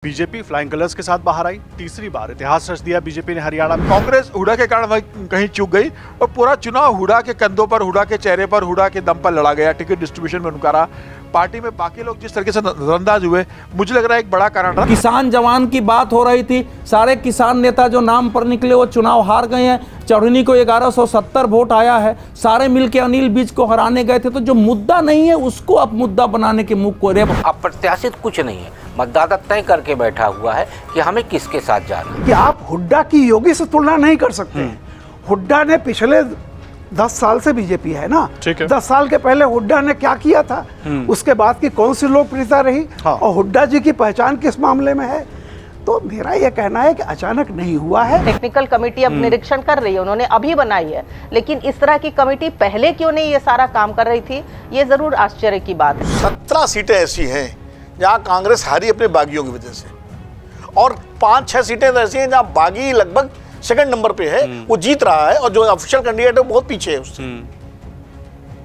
BJP flying colours के साथ बाहर आई। तीसरी बार इतिहास रच दिया बीजेपी ने हरियाणा में। कांग्रेस हुड्डा के कारण कहीं चूक गई और पूरा चुनाव हुड्डा के कंधों पर, हुड्डा के चेहरे पर, हुड्डा के दम पर लड़ा गया। टिकट डिस्ट्रीब्यूशन में उनका रहा। पार्टी में बाकी लोग जिस तरीके से नजरअंदाज हुए, मुझे लग रहा है एक बड़ा कारण रहा। किसान जवान की बात हो रही थी, सारे किसान नेता जो नाम पर निकले वो चुनाव हार गए हैं। चढ़नी को 1170 वोट आया है, सारे मिलके अनिल विज को हराने गए थे। तो जो मुद्दा नहीं है उसको अब मुद्दा बनाने के मुख को रेप। अप्रत्याशित कुछ नहीं है, मतदाता तय करके बैठा हुआ है कि हमें किसके साथ जाना है। कि आप हुड्डा की योगी से तुलना नहीं कर सकते हैं। हुड्डा ने पिछले 10 साल से बीजेपी है ना, ठीक है। 10 साल के पहले हुड्डा ने क्या किया था, उसके बाद की कौन सी लोकप्रियता रही, हाँ। और हुड्डा जी की पहचान किस मामले में है। तो मेरा यह कहना है कि अचानक नहीं हुआ है। टेक्निकल कमेटी अब निरीक्षण कर रही है, उन्होंने अभी बनाई है, लेकिन इस तरह की कमेटी पहले क्यों नहीं ये सारा काम कर रही थी, ये जरूर आश्चर्य की बात है। 17 सीटें ऐसी हैं जहां कांग्रेस हारी अपने बागियों की वजह से, और 5-6 सीटें ऐसी हैं जहां बागी लगभग सेकंड नंबर पे है, वो जीत रहा है, और जो ऑफिशियल कैंडिडेट है वो बहुत पीछे है उससे।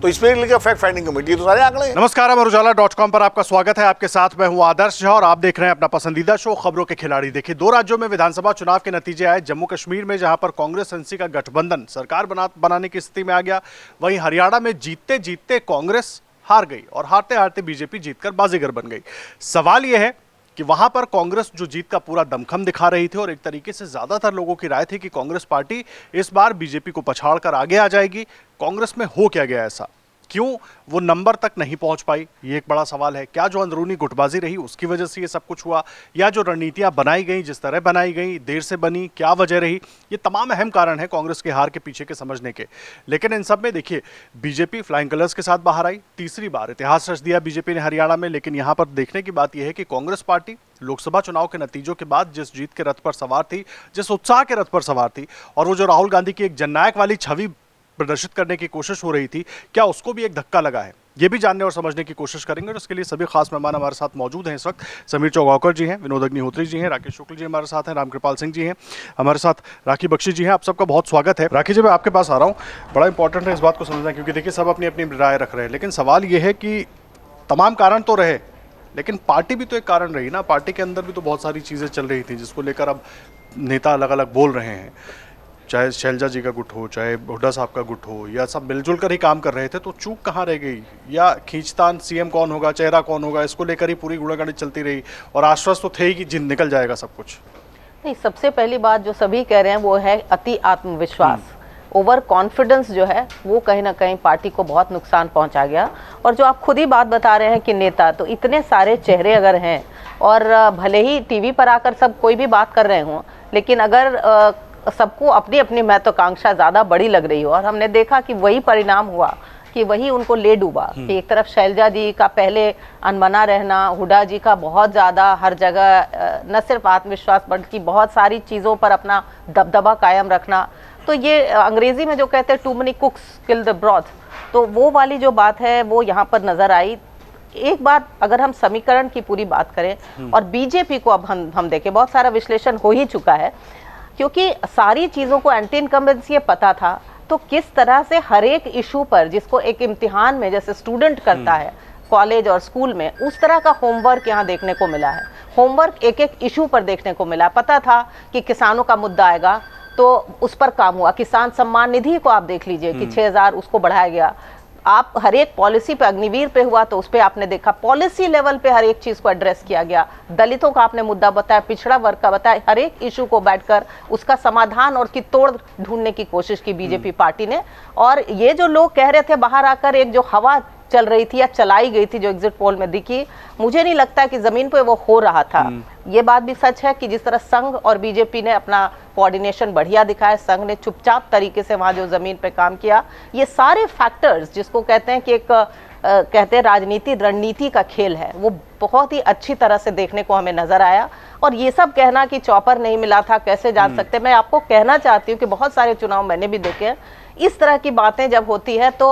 तो इसमें लेकर फैक्ट फाइंडिंग कमेटी तो सारे आंकड़े हैं। नमस्कार, अमर उजाला.com पर आपका स्वागत है। आपके साथ मैं हूं आदर्श झा और आप देख रहे हैं अपना पसंदीदा शो खबरों के खिलाड़ी। देखिए, 2 राज्यों में विधानसभा चुनाव के नतीजे आए। जम्मू कश्मीर में जहां पर कांग्रेस एनसी का गठबंधन सरकार बनाने की स्थिति में आ गया, वहीं हरियाणा में जीतते जीतते कांग्रेस हार गई और हारते हारते बीजेपी जीतकर बाजीगर बन गई। सवाल यह है कि वहां पर कांग्रेस जो जीत का पूरा दमखम दिखा रही थी, और एक तरीके से ज्यादातर लोगों की राय थी कि कांग्रेस पार्टी इस बार बीजेपी को पछाड़कर आगे आ जाएगी। कांग्रेस में हो क्या गया ऐसा, क्यों वो नंबर तक नहीं पहुंच पाई, ये एक बड़ा सवाल है। क्या जो अंदरूनी गुटबाजी रही उसकी वजह से ये सब कुछ हुआ, या जो रणनीतियां बनाई गई, जिस तरह बनाई गई, देर से बनी, क्या वजह रही, ये तमाम अहम कारण है कांग्रेस के हार के पीछे के समझने के। लेकिन इन सब में देखिए, बीजेपी फ्लाइंग कलर्स के साथ बाहर आई। तीसरी बार इतिहास रच दिया बीजेपी ने हरियाणा में। लेकिन यहां पर देखने की बात यह है कि कांग्रेस पार्टी लोकसभा चुनाव के नतीजों के बाद जिस जीत के रथ पर सवार थी, जिस उत्साह के रथ पर सवार थी, और वो जो राहुल गांधी की एक जननायक वाली छवि प्रदर्शित करने की कोशिश हो रही थी, क्या उसको भी एक धक्का लगा है, ये भी जानने और समझने की कोशिश करेंगे। और इसके लिए सभी खास मेहमान हमारे साथ मौजूद हैं इस वक्त। समीर चौगावकर जी हैं, विनोद अग्निहोत्री जी हैं, राकेश शुक्ल जी हमारे साथ हैं, रामकृपाल सिंह जी हैं हमारे साथ, राखी बख्शी जी हैं। आप सबका बहुत स्वागत है। राखी जी, मैं आपके पास आ रहा हूँ। बड़ा इंपॉर्टेंट है इस बात को समझना, क्योंकि देखिए सब अपनी अपनी राय रख रहे हैं, लेकिन सवाल ये है कि तमाम कारण तो रहे, लेकिन पार्टी भी तो एक कारण रही ना। पार्टी के अंदर भी तो बहुत सारी चीज़ें चल रही थी जिसको लेकर अब नेता अलग अलग बोल रहे हैं। चाहे शैलजा जी का गुट हो, चाहे हुड्डा साहब का गुट हो, या सब मिलजुल कर ही काम कर रहे थे। तो चूक कहाँ रह गई, या खींचतान सीएम कौन होगा, चेहरा कौन होगा, इसको लेकर ही पूरी गुड़ागुड़ी चलती रही, और आश्वस्त तो थे ही कि जिन निकल जाएगा सब कुछ। नहीं, सबसे पहली बात जो सभी कह रहे हैं वो है अति आत्मविश्वास। ओवर कॉन्फिडेंस जो है वो कहीं ना कहीं पार्टी को बहुत नुकसान पहुंचा गया। और जो आप खुद ही बात बता रहे हैं कि नेता, तो इतने सारे चेहरे अगर हैं, और भले ही टीवी पर आकर सब कोई भी बात कर रहे हों, लेकिन अगर सबको अपनी अपनी महत्वाकांक्षा ज़्यादा बड़ी लग रही हो, और हमने देखा कि वही परिणाम हुआ कि वही उनको ले डूबा। कि एक तरफ शैलजा जी का पहले अनबना रहना, हुड्डा जी का बहुत ज़्यादा हर जगह न सिर्फ आत्मविश्वास बल्कि बहुत सारी चीज़ों पर अपना दबदबा कायम रखना, तो ये अंग्रेजी में जो कहते हैं too many cooks kill the broth, तो वो वाली जो बात है वो यहाँ पर नज़र आई। एक बात अगर हम समीकरण की पूरी बात करें और बीजेपी को अब हम देखें, बहुत सारा विश्लेषण हो ही चुका है, क्योंकि सारी चीज़ों को एंटी इनकम्बेंसी ये पता था। तो किस तरह से हर एक इशू पर, जिसको एक इम्तिहान में जैसे स्टूडेंट करता है कॉलेज और स्कूल में, उस तरह का होमवर्क यहाँ देखने को मिला है। होमवर्क एक एक इशू पर देखने को मिला। पता था कि किसानों का मुद्दा आएगा तो उस पर काम हुआ। किसान सम्मान निधि को आप देख लीजिए कि 6,000 उसको बढ़ाया गया। आप हर एक पॉलिसी पे, अग्निवीर पे हुआ तो उस पे आपने देखा, पॉलिसी लेवल पे हर एक चीज़ को एड्रेस किया गया। दलितों का आपने मुद्दा बताया, पिछड़ा वर्ग का बताया, हर एक इशू को बैठकर उसका समाधान और की तोड़ ढूंढने की कोशिश की बीजेपी पार्टी ने। और ये जो लोग कह रहे थे बाहर आकर, एक जो हवा चल रही थी या चलाई गई थी जो एग्जिट पोल में दिखी, मुझे नहीं लगता कि जमीन पे वो हो रहा था। ये बात भी सच है कि जिस तरह संघ और बीजेपी ने अपना कोऑर्डिनेशन बढ़िया दिखाया, संघ ने चुपचाप तरीके से वहाँ जो जमीन पे काम किया, ये सारे फैक्टर्स जिसको कहते हैं कि एक कहते हैं राजनीति रणनीति का खेल है, वो बहुत ही अच्छी तरह से देखने को हमें नजर आया। और ये सब कहना कि चॉपर नहीं मिला था, कैसे जान सकते, मैं आपको कहना चाहती हूँ कि बहुत सारे चुनाव मैंने भी देखे हैं, इस तरह की बातें जब होती है तो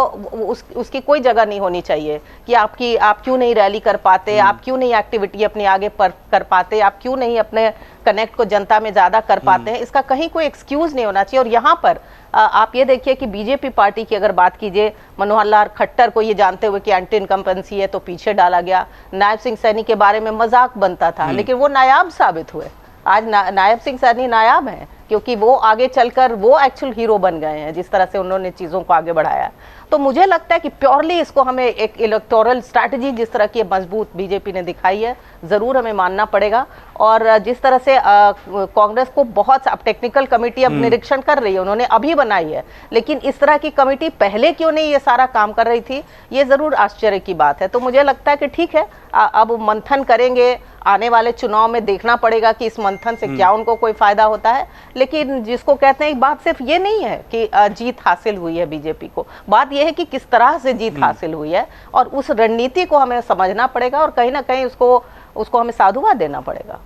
उसकी कोई जगह नहीं होनी चाहिए कि आप क्यों नहीं रैली कर पाते, आप क्यों नहीं एक्टिविटी अपनी आगे पर कर पाते, आप क्यों नहीं अपने कनेक्ट को जनता में ज़्यादा कर पाते हैं, इसका कहीं कोई एक्सक्यूज़ नहीं होना चाहिए। और यहाँ पर आप ये देखिए कि बीजेपी पार्टी की अगर बात कीजिए, मनोहर लाल खट्टर को ये जानते हुए कि एंटी इनकम्पेंसी है तो पीछे डाला गया। नायब सिंह सैनी के बारे में मजाक बनता था, लेकिन वो नायाब साबित हुए। आज नायब सिंह सैनी नायाब हैं क्योंकि वो आगे चलकर वो एक्चुअल हीरो बन गए हैं, जिस तरह से उन्होंने चीज़ों को आगे बढ़ाया। तो मुझे लगता है कि प्योरली इसको हमें एक इलेक्टोरल स्ट्रैटेजी जिस तरह की मजबूत बीजेपी ने दिखाई है, ज़रूर हमें मानना पड़ेगा। और जिस तरह से कांग्रेस को बहुत अब टेक्निकल कमेटी अब निरीक्षण कर रही है, उन्होंने अभी बनाई है, लेकिन इस तरह की कमेटी पहले क्यों नहीं ये सारा काम कर रही थी, ये ज़रूर आश्चर्य की बात है। तो मुझे लगता है कि ठीक है, अब मंथन करेंगे, आने वाले चुनाव में देखना पड़ेगा कि इस मंथन से क्या उनको कोई फायदा होता है। लेकिन जिसको कहते हैं, एक बात सिर्फ ये नहीं है कि जीत हासिल हुई है बीजेपी को, बात यह है कि किस तरह से जीत हासिल हुई है, और उस रणनीति को हमें समझना पड़ेगा और कहीं ना कहीं उसको हमें साधुवाद देना पड़ेगा।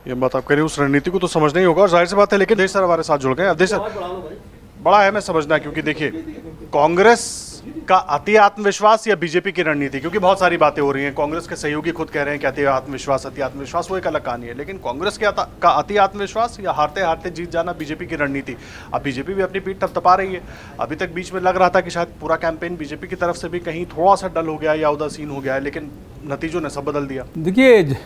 ये बात आप कह रहे हैं, उस रणनीति को तो समझना ही होगा और जाहिर सी बात है। लेकिन देश सर हमारे साथ जुड़ गए। अब देश सर बड़ा है मैं समझना, क्योंकि देखिए कांग्रेस का अति आत्मविश्वास या बीजेपी की रणनीति, क्योंकि बहुत सारी बातें हो रही हैं। कांग्रेस के सहयोगी खुद कह रहे हैं कि अति आत्मविश्वास वो एक अलग कहानी है, लेकिन कांग्रेस का अति आत्मविश्वास या हारते हारते जीत जाना बीजेपी की रणनीति। अब बीजेपी भी अपनी पीठ थपथपा रही है। अभी तक बीच में लग रहा था कि शायद पूरा कैंपेन बीजेपी की तरफ से भी कहीं थोड़ा सा डल हो गया या उदासीन हो गया है, लेकिन नतीजों ने सब बदल दिया। देखिए,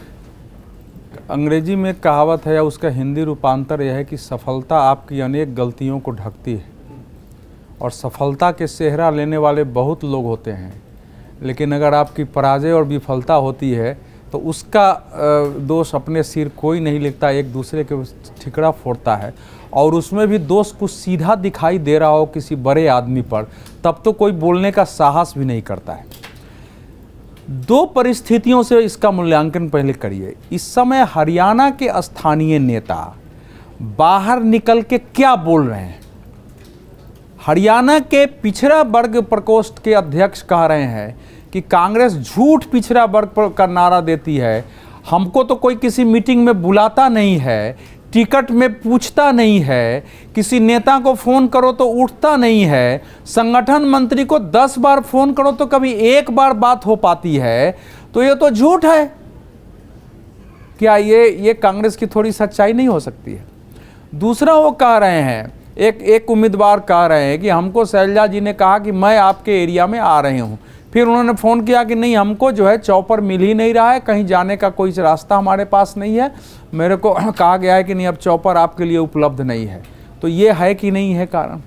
अंग्रेजी में कहावत है या उसका हिंदी रूपांतर यह है कि सफलता आपकी अनेक गलतियों को ढकती है, और सफलता के सेहरा लेने वाले बहुत लोग होते हैं, लेकिन अगर आपकी पराजय और विफलता होती है तो उसका दोष अपने सिर कोई नहीं लिखता, एक दूसरे के ठिकरा फोड़ता है। और उसमें भी दोष कुछ सीधा दिखाई दे रहा हो किसी बड़े आदमी पर, तब तो कोई बोलने का साहस भी नहीं करता है। दो परिस्थितियों से इसका मूल्यांकन पहले करिए। इस समय हरियाणा के स्थानीय नेता बाहर निकल के क्या बोल रहे हैं। हरियाणा के पिछड़ा वर्ग प्रकोष्ठ के अध्यक्ष कह रहे हैं कि कांग्रेस झूठ पिछड़ा वर्ग का नारा देती है, हमको तो कोई किसी मीटिंग में बुलाता नहीं है, टिकट में पूछता नहीं है, किसी नेता को फ़ोन करो तो उठता नहीं है, संगठन मंत्री को 10 बार फ़ोन करो तो कभी एक बार बात हो पाती है, तो ये तो झूठ है। क्या ये कांग्रेस की थोड़ी सच्चाई नहीं हो सकती है? दूसरा वो कह रहे हैं, एक उम्मीदवार कह रहे हैं कि हमको शैलजा जी ने कहा कि मैं आपके एरिया में आ रही हूँ, फिर उन्होंने फ़ोन किया कि नहीं, हमको जो है चौपर मिल ही नहीं रहा है, कहीं जाने का कोई रास्ता हमारे पास नहीं है, मेरे को कहा गया है कि नहीं अब चौपर आपके लिए उपलब्ध नहीं है। तो ये है कि नहीं है कारण?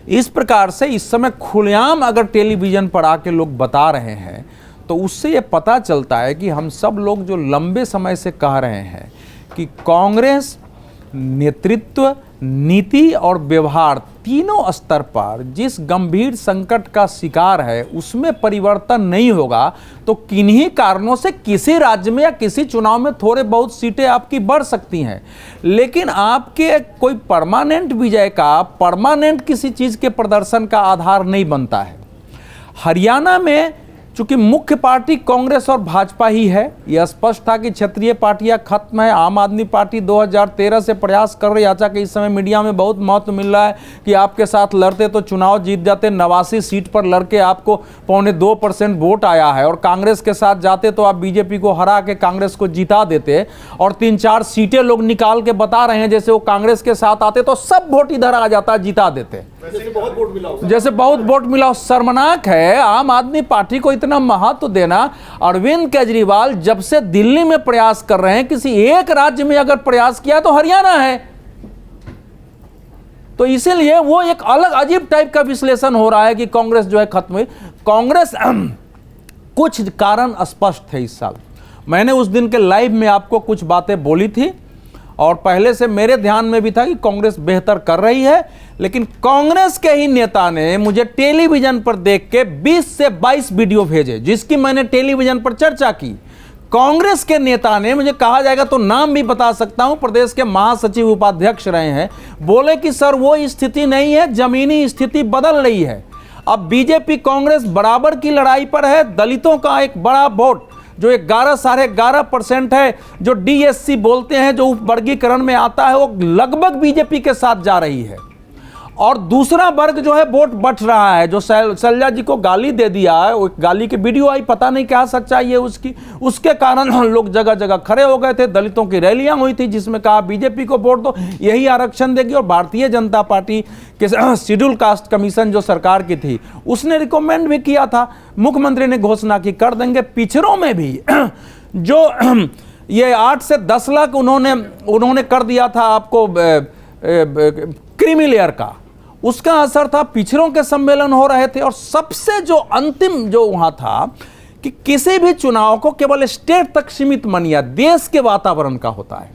इस प्रकार से इस समय खुलेआम अगर टेलीविज़न पर आके लोग बता रहे हैं तो उससे ये पता चलता है कि हम सब लोग जो लंबे समय से कह रहे हैं कि कांग्रेस नेतृत्व, नीति और व्यवहार तीनों स्तर पर जिस गंभीर संकट का शिकार है उसमें परिवर्तन नहीं होगा तो किन्हीं कारणों से किसी राज्य में या किसी चुनाव में थोड़े बहुत सीटें आपकी बढ़ सकती हैं, लेकिन आपके कोई परमानेंट विजय का, परमानेंट किसी चीज़ के प्रदर्शन का आधार नहीं बनता है। हरियाणा में चूंकि मुख्य पार्टी कांग्रेस और भाजपा ही है, यह स्पष्ट था कि क्षेत्रीय पार्टियां खत्म है। आम आदमी पार्टी 2013 से प्रयास कर रही है, अच्छा कि इस समय मीडिया में बहुत महत्व मिल रहा है कि आपके साथ लड़ते तो चुनाव जीत जाते, 89 सीट पर लड़के आपको 0.25% वोट आया है, और कांग्रेस के साथ जाते तो आप बीजेपी को हरा के कांग्रेस को जिता देते, और 3-4 सीटें लोग निकाल के बता रहे हैं जैसे वो कांग्रेस के साथ आते तो सब वोट इधर आ जाता, जिता देते, जैसे बहुत वोट मिला। शर्मनाक है आम आदमी पार्टी को इतना महत्व देना। अरविंद केजरीवाल जब से दिल्ली में प्रयास कर रहे हैं, किसी एक राज्य में अगर प्रयास किया तो हरियाणा है, तो इसीलिए वो एक अलग अजीब टाइप का विश्लेषण हो रहा है कि कांग्रेस जो है खत्म हुई। कांग्रेस कुछ कारण स्पष्ट थे इस साल। मैंने उस दिन के लाइव में आपको कुछ बातें बोली थी और पहले से मेरे ध्यान में भी था कि कांग्रेस बेहतर कर रही है, लेकिन कांग्रेस के ही नेता ने मुझे टेलीविजन पर देख के 20 से 22 वीडियो भेजे जिसकी मैंने टेलीविजन पर चर्चा की। कांग्रेस के नेता ने, मुझे कहा जाएगा तो नाम भी बता सकता हूं, प्रदेश के महासचिव उपाध्यक्ष रहे हैं, बोले कि सर वो स्थिति नहीं है, जमीनी स्थिति बदल रही है। अब बीजेपी कांग्रेस बराबर की लड़ाई पर है। दलितों का एक बड़ा वोट जो 11-11.5% है, जो डीएससी बोलते हैं, जो उप वर्गीकरण में आता है, वो लगभग बीजेपी के साथ जा रही है। और दूसरा वर्ग जो है वोट बट रहा है, जो शैलजा जी को गाली दे दिया है, वो गाली की वीडियो आई, पता नहीं क्या सच्चाई है उसकी, उसके कारण लोग जगह जगह खड़े हो गए थे। दलितों की रैलियां हुई थी जिसमें कहा बीजेपी को वोट दो, यही आरक्षण देगी। और भारतीय जनता पार्टी के शेड्यूल कास्ट कमीशन जो सरकार की थी उसने रिकमेंड भी किया था, मुख्यमंत्री ने घोषणा की कर देंगे। पिछड़ों में भी जो ये 8 से 10 लाख उन्होंने कर दिया था आपको क्रीमी लेयर का, उसका असर था। पिछड़ों के सम्मेलन हो रहे थे और सबसे जो अंतिम जो वहां था कि किसी भी चुनाव को केवल स्टेट तक सीमित मानिए, देश के वातावरण का होता है।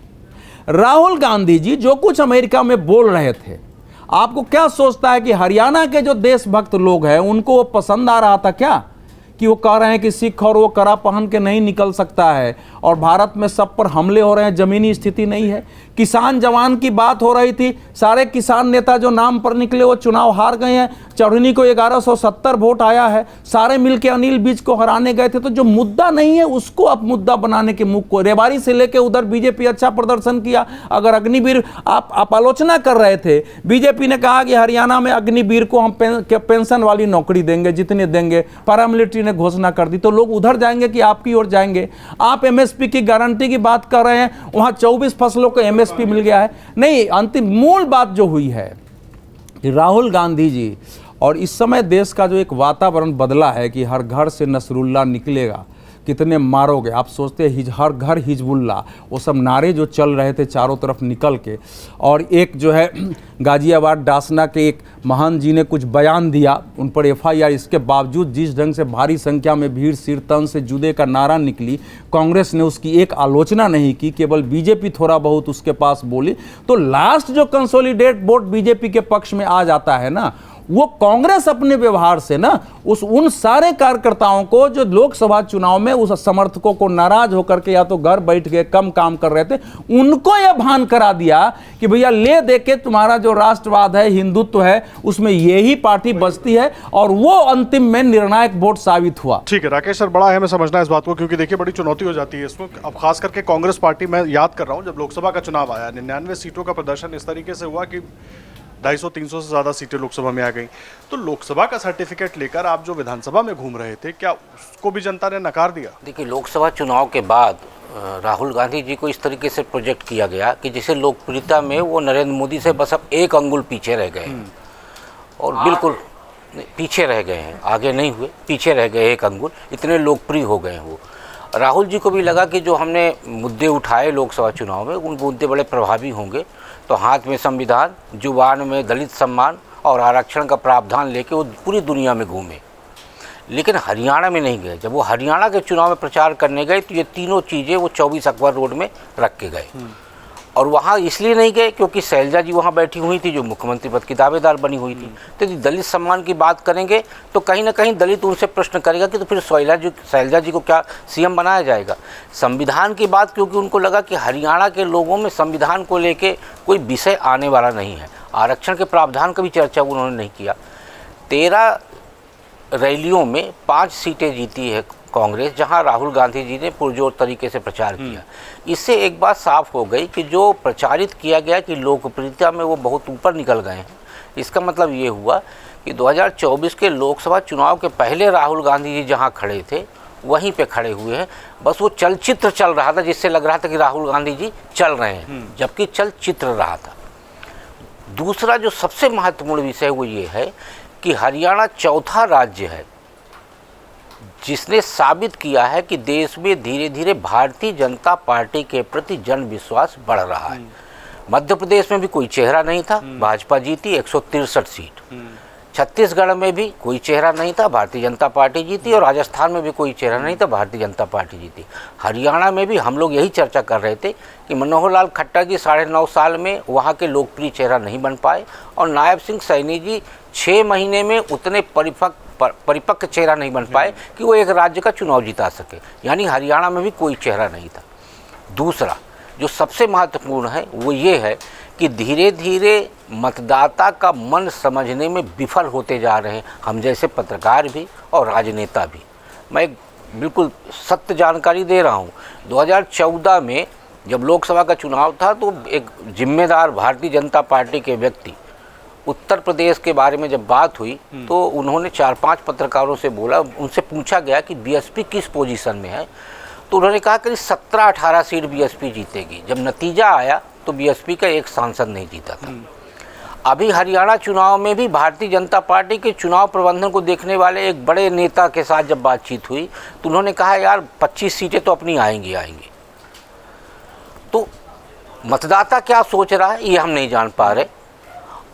राहुल गांधी जी जो कुछ अमेरिका में बोल रहे थे, आपको क्या सोचता है कि हरियाणा के जो देशभक्त लोग हैं उनको वो पसंद आ रहा था क्या? कि वो कह रहे हैं कि सिख और वो कड़ा पहन के नहीं निकल सकता है और भारत में सब पर हमले हो रहे हैं, जमीनी स्थिति नहीं है। किसान जवान की बात हो रही थी, सारे किसान नेता जो नाम पर निकले वो चुनाव हार गए हैं। चौधरी को 1170 वोट आया है, सारे मिलके अनिल विज को हराने गए थे। तो जो मुद्दा नहीं है उसको अब मुद्दा बनाने के मुख को, रेवाड़ी से लेके उधर बीजेपी अच्छा प्रदर्शन किया। अगर अग्निवीर आप आलोचना कर रहे थे, बीजेपी ने कहा कि हरियाणा में अग्निवीर को हम पेंशन वाली नौकरी देंगे, जितने देंगे, पैरामिलिट्री ने घोषणा कर दी, तो लोग उधर जाएंगे कि आपकी ओर जाएंगे। आप एमएसपी की गारंटी की बात कर रहे हैं, वहां 24 फसलों को एमएसपी मिल गया है। नहीं, अंतिम मूल बात जो हुई है कि राहुल गांधी जी, और इस समय देश का जो एक वातावरण बदला है कि हर घर से नसरुल्ला निकलेगा, कितने मारोगे, आप सोचते हैं हर घर हिजबुल्ला, वो सब नारे जो चल रहे थे चारों तरफ निकल के। और एक जो है गाजियाबाद डासना के एक महान जी ने कुछ बयान दिया, उन पर एफआईआर, इसके बावजूद जिस ढंग से भारी संख्या में भीड़ सिर तन से जुदे का नारा निकली, कांग्रेस ने उसकी एक आलोचना नहीं की, केवल बीजेपी थोड़ा बहुत उसके पास बोली। तो लास्ट जो कंसोलिडेट वोट बीजेपी के पक्ष में आ जाता है ना, वो कांग्रेस अपने व्यवहार से ना उन सारे कार्यकर्ताओं को जो लोकसभा चुनाव में उस समर्थकों को नाराज होकर के या तो घर बैठ के कम काम कर रहे थे, उनको यह भान करा दिया कि भैया ले दे के तुम्हारा जो राष्ट्रवाद है, हिंदुत्व है, उसमें यही पार्टी बचती है। और वो अंतिम में निर्णायक वोट साबित हुआ। ठीक है राकेश सर, बड़ा है हमें समझना इस बात को, क्योंकि देखिए बड़ी चुनौती हो जाती है इसमें। अब खास करके कांग्रेस पार्टी, मैं याद कर रहा हूं जब लोकसभा का चुनाव आया, 99 सीटों का प्रदर्शन इस तरीके से हुआ कि 250-300 से ज़्यादा सीटें लोकसभा में आ गई। तो लोकसभा का सर्टिफिकेट लेकर आप जो विधानसभा में घूम रहे थे, क्या उसको भी जनता ने नकार दिया? देखिए, लोकसभा चुनाव के बाद राहुल गांधी जी को इस तरीके से प्रोजेक्ट किया गया कि जैसे लोकप्रियता में वो नरेंद्र मोदी से बस अब एक अंगुल पीछे रह गए हैं। और बिल्कुल पीछे रह गए हैं, आगे नहीं हुए, पीछे रह गए एक अंगुल, इतने लोकप्रिय हो गए हैं वो। राहुल जी को भी लगा कि जो हमने मुद्दे उठाए लोकसभा चुनाव में, उन मुद्दे बड़े प्रभावी होंगे। तो हाथ में संविधान, जुबान में दलित सम्मान और आरक्षण का प्रावधान लेके वो पूरी दुनिया में घूमे, लेकिन हरियाणा में नहीं गए। जब वो हरियाणा के चुनाव में प्रचार करने गए तो ये तीनों चीज़ें वो 24 अकबर रोड में रख के गए। और वहाँ इसलिए नहीं गए क्योंकि शैलजा जी वहाँ बैठी हुई थी जो मुख्यमंत्री पद की दावेदार बनी हुई थी। तो यदि दलित सम्मान की बात करेंगे तो कहीं ना कहीं दलित उनसे प्रश्न करेगा कि तो फिर शैलजा जी को क्या सीएम बनाया जाएगा। संविधान की बात, क्योंकि उनको लगा कि हरियाणा के लोगों में संविधान को लेके कोई विषय आने वाला नहीं है। आरक्षण के प्रावधान का भी चर्चा उन्होंने नहीं किया। 13 रैलियों में 5 सीटें जीती है कांग्रेस, जहां राहुल गांधी जी ने पुरजोर तरीके से प्रचार किया। इससे एक बात साफ हो गई कि जो प्रचारित किया गया कि लोकप्रियता में वो बहुत ऊपर निकल गए हैं, इसका मतलब ये हुआ कि 2024 के लोकसभा चुनाव के पहले राहुल गांधी जी जहां खड़े थे वहीं पे खड़े हुए हैं। बस वो चलचित्र चल रहा था जिससे लग रहा था कि राहुल गांधी जी चल रहे हैं, जबकि चलचित्र रहा था। दूसरा जो सबसे महत्वपूर्ण विषय वो ये है कि हरियाणा चौथा राज्य है जिसने साबित किया है कि देश में धीरे धीरे भारतीय जनता पार्टी के प्रति जन विश्वास बढ़ रहा है। मध्य प्रदेश में भी कोई चेहरा नहीं था, भाजपा जीती 163 सीट। छत्तीसगढ़ में भी कोई चेहरा नहीं था, भारतीय जनता पार्टी जीती। और राजस्थान में भी कोई चेहरा नहीं था, भारतीय जनता पार्टी जीती। हरियाणा में भी हम लोग यही चर्चा कर रहे थे कि मनोहर लाल खट्टर जी 9.5 साल में वहाँ के लोकप्रिय चेहरा नहीं बन पाए और नायब सिंह सैनी जी 6 महीने में उतने परिपक्व चेहरा नहीं बन पाए कि वो एक राज्य का चुनाव जिता सके। यानी हरियाणा में भी कोई चेहरा नहीं था। दूसरा जो सबसे महत्वपूर्ण है वो ये है कि धीरे धीरे मतदाता का मन समझने में विफल होते जा रहे हैं हम जैसे पत्रकार भी और राजनेता भी। मैं बिल्कुल सत्य जानकारी दे रहा हूँ। 2014 में जब लोकसभा का चुनाव था तो एक जिम्मेदार भारतीय जनता पार्टी के व्यक्ति उत्तर प्रदेश के बारे में जब बात हुई तो उन्होंने 4-5 पत्रकारों से बोला, उनसे पूछा गया कि बीएसपी किस पोजीशन में है, तो उन्होंने कहा कि 17-18 सीट बीएसपी जीतेगी। जब नतीजा आया तो बीएसपी का एक सांसद नहीं जीता था। अभी हरियाणा चुनाव में भी भारतीय जनता पार्टी के चुनाव प्रबंधन को देखने वाले एक बड़े नेता के साथ जब बातचीत हुई तो उन्होंने कहा यार 25 सीटें तो अपनी आएंगी। तो मतदाता क्या सोच रहा है ये हम नहीं जान पा रहे,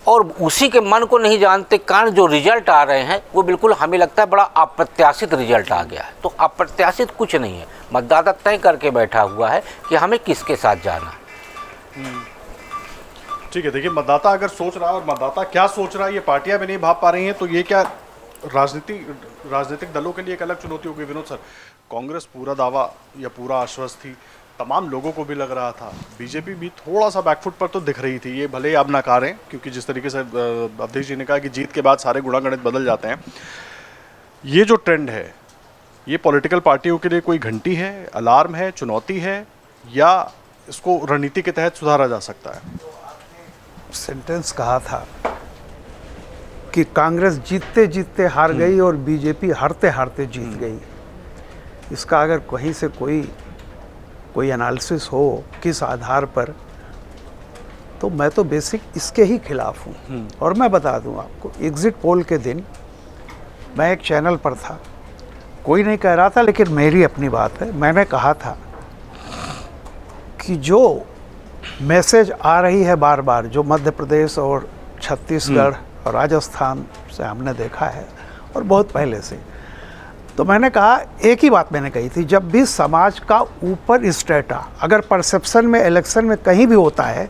और उसी के मन को नहीं जानते कारण जो रिजल्ट आ रहे हैं वो बिल्कुल हमें लगता है बड़ा अप्रत्याशित रिजल्ट आ गया है। तो अप्रत्याशित कुछ नहीं है, मतदाता तय करके बैठा हुआ है कि हमें किसके साथ जाना है। ठीक है, देखिए मतदाता अगर सोच रहा है और मतदाता क्या सोच रहा है ये पार्टियां भी नहीं भाप पा रही हैं, तो ये क्या राजनीतिक दलों के लिए एक अलग चुनौती होगी। विनोद सर, कांग्रेस पूरा दावा या पूरा आश्वस्त थी, तमाम लोगों को भी लग रहा था, बीजेपी भी थोड़ा सा बैकफुट पर तो दिख रही थी। ये भले ही आप नकारें, क्योंकि जिस तरीके से अवधेश जी ने कहा कि जीत के बाद सारे गुणागणित बदल जाते हैं, ये जो ट्रेंड है ये पॉलिटिकल पार्टियों के लिए कोई घंटी है, अलार्म है, चुनौती है, या इसको रणनीति के तहत सुधारा जा सकता है? सेंटेंस कहा था कि कांग्रेस जीतते जीतते हार गई और बीजेपी हारते हारते जीत गई। इसका अगर कहीं से कोई एनालिसिस हो किस आधार पर, तो मैं तो बेसिक इसके ही खिलाफ हूँ। और मैं बता दूँ आपको, एग्जिट पोल के दिन मैं एक चैनल पर था, कोई नहीं कह रहा था लेकिन मेरी अपनी बात है, मैंने कहा था कि जो मैसेज आ रही है बार बार, जो मध्य प्रदेश और छत्तीसगढ़ और राजस्थान से हमने देखा है और बहुत पहले से, तो मैंने कहा एक ही बात मैंने कही थी, जब भी समाज का ऊपर स्ट्रेटा, अगर परसेप्शन में इलेक्शन में कहीं भी होता है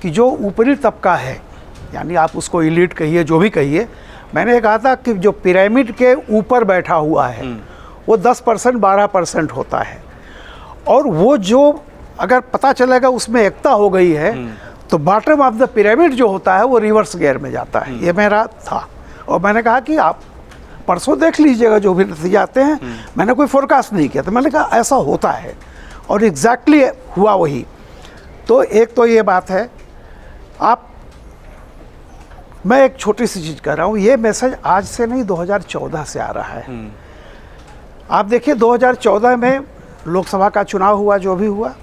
कि जो ऊपरी तबका है, यानी आप उसको एलीट कहिए जो भी कहिए, मैंने कहा था कि जो पिरामिड के ऊपर बैठा हुआ है वो 10% 12% होता है, और वो जो अगर पता चलेगा उसमें एकता हो गई है तो बॉटम ऑफ द पिरामिड जो होता है वो रिवर्स गियर में जाता है। ये मेरा था, और मैंने कहा कि आप परसों देख लीजिएगा जो भी नतीजे आते हैं। मैंने कोई फोरकास्ट नहीं किया, तो मैंने कहा ऐसा होता है, और एग्जैक्टली हुआ वही। तो एक तो ये बात है, मैं एक छोटी सी चीज़ कर रहा हूँ, ये मैसेज आज से नहीं 2014 से आ रहा है। आप देखिए 2014 में लोकसभा का चुनाव हुआ, जो भी हुआ,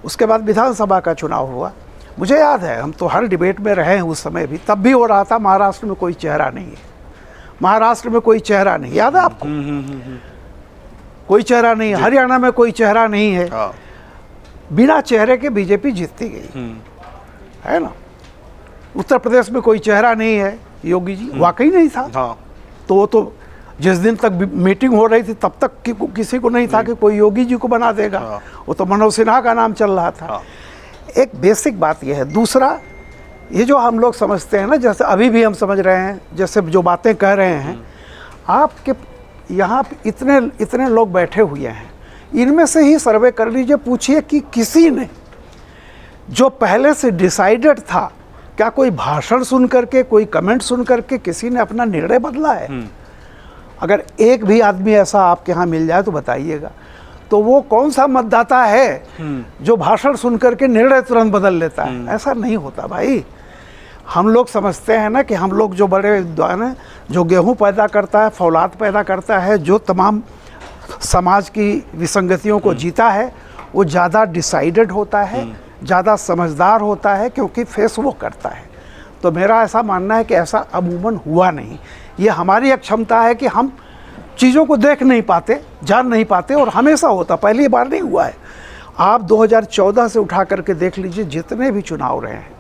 उसके बाद विधानसभा का चुनाव हुआ। मुझे याद है, हम तो हर डिबेट में रहे हैं उस समय भी, तब भी हो रहा था महाराष्ट्र में कोई चेहरा नहीं है, महाराष्ट्र में कोई चेहरा नहीं, याद है आपको? कोई चेहरा नहीं है, हरियाणा में कोई चेहरा नहीं है, बिना चेहरे के बीजेपी जीतती गई, है ना? उत्तर प्रदेश में कोई चेहरा नहीं है, योगी जी वाकई नहीं था। तो वो तो जिस दिन तक मीटिंग हो रही थी तब तक किसी को नहीं था कि कोई योगी जी को बना देगा, वो तो मनोज सिन्हा का नाम चल रहा था। एक बेसिक बात यह है। दूसरा, ये जो हम लोग समझते हैं ना, जैसे अभी भी हम समझ रहे हैं, जैसे जो बातें कह रहे हैं, आपके यहाँ इतने लोग बैठे हुए हैं, इनमें से ही सर्वे कर लीजिए, पूछिए कि किसी ने जो पहले से डिसाइडेड था, क्या कोई भाषण सुन करके, कोई कमेंट सुन करके किसी ने अपना निर्णय बदला है? अगर एक भी आदमी ऐसा आपके यहाँ मिल जाए तो बताइएगा। तो वो कौन सा मतदाता है जो भाषण सुन करके निर्णय तुरंत बदल लेता है? ऐसा नहीं होता भाई। हम लोग समझते हैं ना कि हम लोग जो बड़े विद्वान हैं, जो गेहूं पैदा करता है, फौलाद पैदा करता है, जो तमाम समाज की विसंगतियों को जीता है, वो ज़्यादा डिसाइडेड होता है, ज़्यादा समझदार होता है, क्योंकि फेस वो करता है। तो मेरा ऐसा मानना है कि ऐसा अमूमन हुआ नहीं। ये हमारी एक क्षमता है कि हम चीज़ों को देख नहीं पाते, जान नहीं पाते, और हमेशा होता, पहली बार नहीं हुआ है। आप 2014 से उठा करके देख लीजिए, जितने भी चुनाव रहे हैं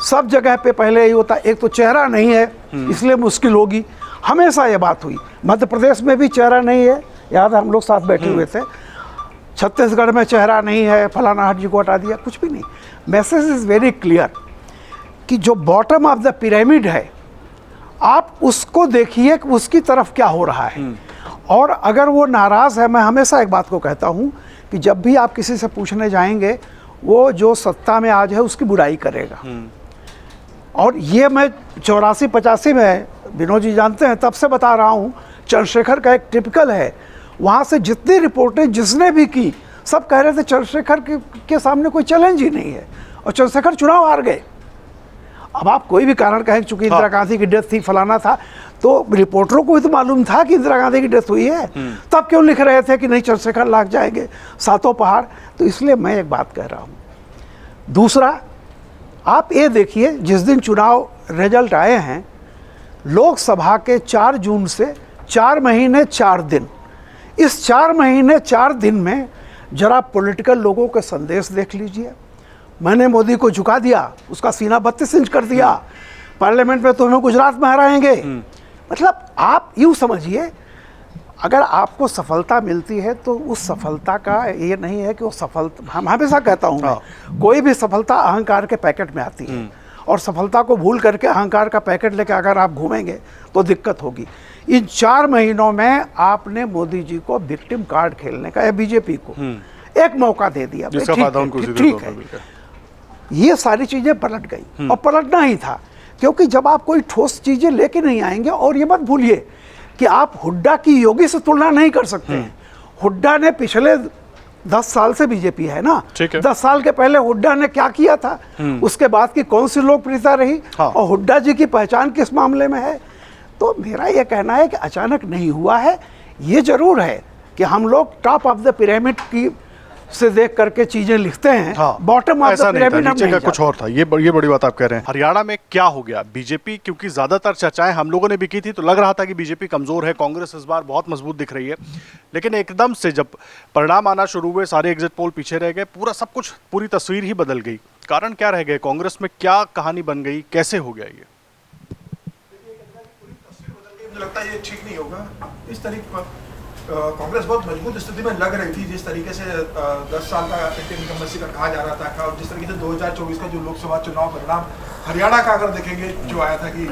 सब जगह पे पहले यही होता, एक तो चेहरा नहीं है इसलिए मुश्किल होगी, हमेशा ये बात हुई। मध्य प्रदेश में भी चेहरा नहीं है, याद है हम लोग साथ बैठे हुए थे। छत्तीसगढ़ में चेहरा नहीं है, फलाना हट जी को हटा दिया, कुछ भी नहीं। मैसेज इज़ वेरी क्लियर कि जो बॉटम ऑफ द पिरामिड है, आप उसको देखिए कि उसकी तरफ क्या हो रहा है। और अगर वो नाराज़ है, मैं हमेशा एक बात को कहता हूँ कि जब भी आप किसी से पूछने जाएंगे, वो जो सत्ता में आज है उसकी बुराई करेगा। और ये मैं 84-85 में, विनोद जी जानते हैं, तब से बता रहा हूँ, चंद्रशेखर का एक टिपिकल है। वहाँ से जितनी रिपोर्टें जिसने भी की, सब कह रहे थे चंद्रशेखर के सामने कोई चैलेंज ही नहीं है, और चंद्रशेखर चुनाव हार गए। अब आप कोई भी कारण कहें, चूंकि इंदिरा गांधी की डेथ थी, फलाना था, तो रिपोर्टरों को भी तो मालूम था कि इंदिरा गांधी की डेथ हुई है, तब क्यों लिख रहे थे कि नहीं चंद्रशेखर लाग जाएंगे, सातों पहाड़। तो इसलिए मैं एक बात कह रहा हूँ। दूसरा, आप ये देखिए, जिस दिन चुनाव रिजल्ट आए हैं, लोकसभा के 4 जून से 4 महीने 4 दिन, इस 4 महीने 4 दिन में जरा पॉलिटिकल लोगों के संदेश देख लीजिए। मैंने मोदी को झुका दिया, उसका सीना 32 इंच कर दिया, पार्लियामेंट में तो हमें गुजरात में हराएंगे। मतलब आप यूँ समझिए, अगर आपको सफलता मिलती है तो उस सफलता का ये नहीं है कि वो सफलता, हम हमेशा कहता हूँ मैं, कोई भी सफलता अहंकार के पैकेट में आती है, और सफलता को भूल करके अहंकार का पैकेट लेकर अगर आप घूमेंगे तो दिक्कत होगी। इन 4 महीनों में आपने मोदी जी को विक्टिम कार्ड खेलने का, या बीजेपी को एक मौका दे दिया, ठीक है, ये सारी चीजें पलट गई, और पलटना ही था, क्योंकि जब आप कोई ठोस चीजें लेके नहीं आएंगे, और ये मत भूलिए कि आप हुड्डा की योगी से तुलना नहीं कर सकते हैं। हुड्डा ने पिछले 10 साल से बीजेपी है ना, 10 साल के पहले हुड्डा ने क्या किया था, उसके बाद की कौन सी लोकप्रियता रही, और हुड्डा जी की पहचान किस मामले में है। तो मेरा यह कहना है कि अचानक नहीं हुआ है। ये जरूर है कि हम लोग टॉप ऑफ द पिरामिड की से देख करके चीजें लिखते हैं, बॉटम ऑफ द पिरामिड हम नहीं कुछ और था। ये बड़ी बात आप कह रहे हैं। हरियाणा में क्या हो गया? बीजेपी, क्योंकि ज्यादातर चर्चाएं हम लोगों ने भी की थी, तो लग रहा था कि बीजेपी कमजोर है, कांग्रेस इस बार बहुत मजबूत दिख रही है, लेकिन एकदम से जब परिणाम आना शुरू हुए, सारे एग्जिट पोल पीछे रह गए, पूरा सब कुछ, पूरी तस्वीर ही बदल गई। कारण क्या रह गए? कांग्रेस में क्या कहानी बन गई? कैसे हो गया ये? मुझे लगता है ये ठीक नहीं होगा। इस तरीके कांग्रेस बहुत मजबूत स्थिति में लग रही थी, जिस तरीके से 10 साल का इनकम्बेंसी का कहा जा रहा था, और जिस तरीके से 2024 का जो लोकसभा चुनाव परिणाम हरियाणा का अगर देखेंगे, जो आया था कि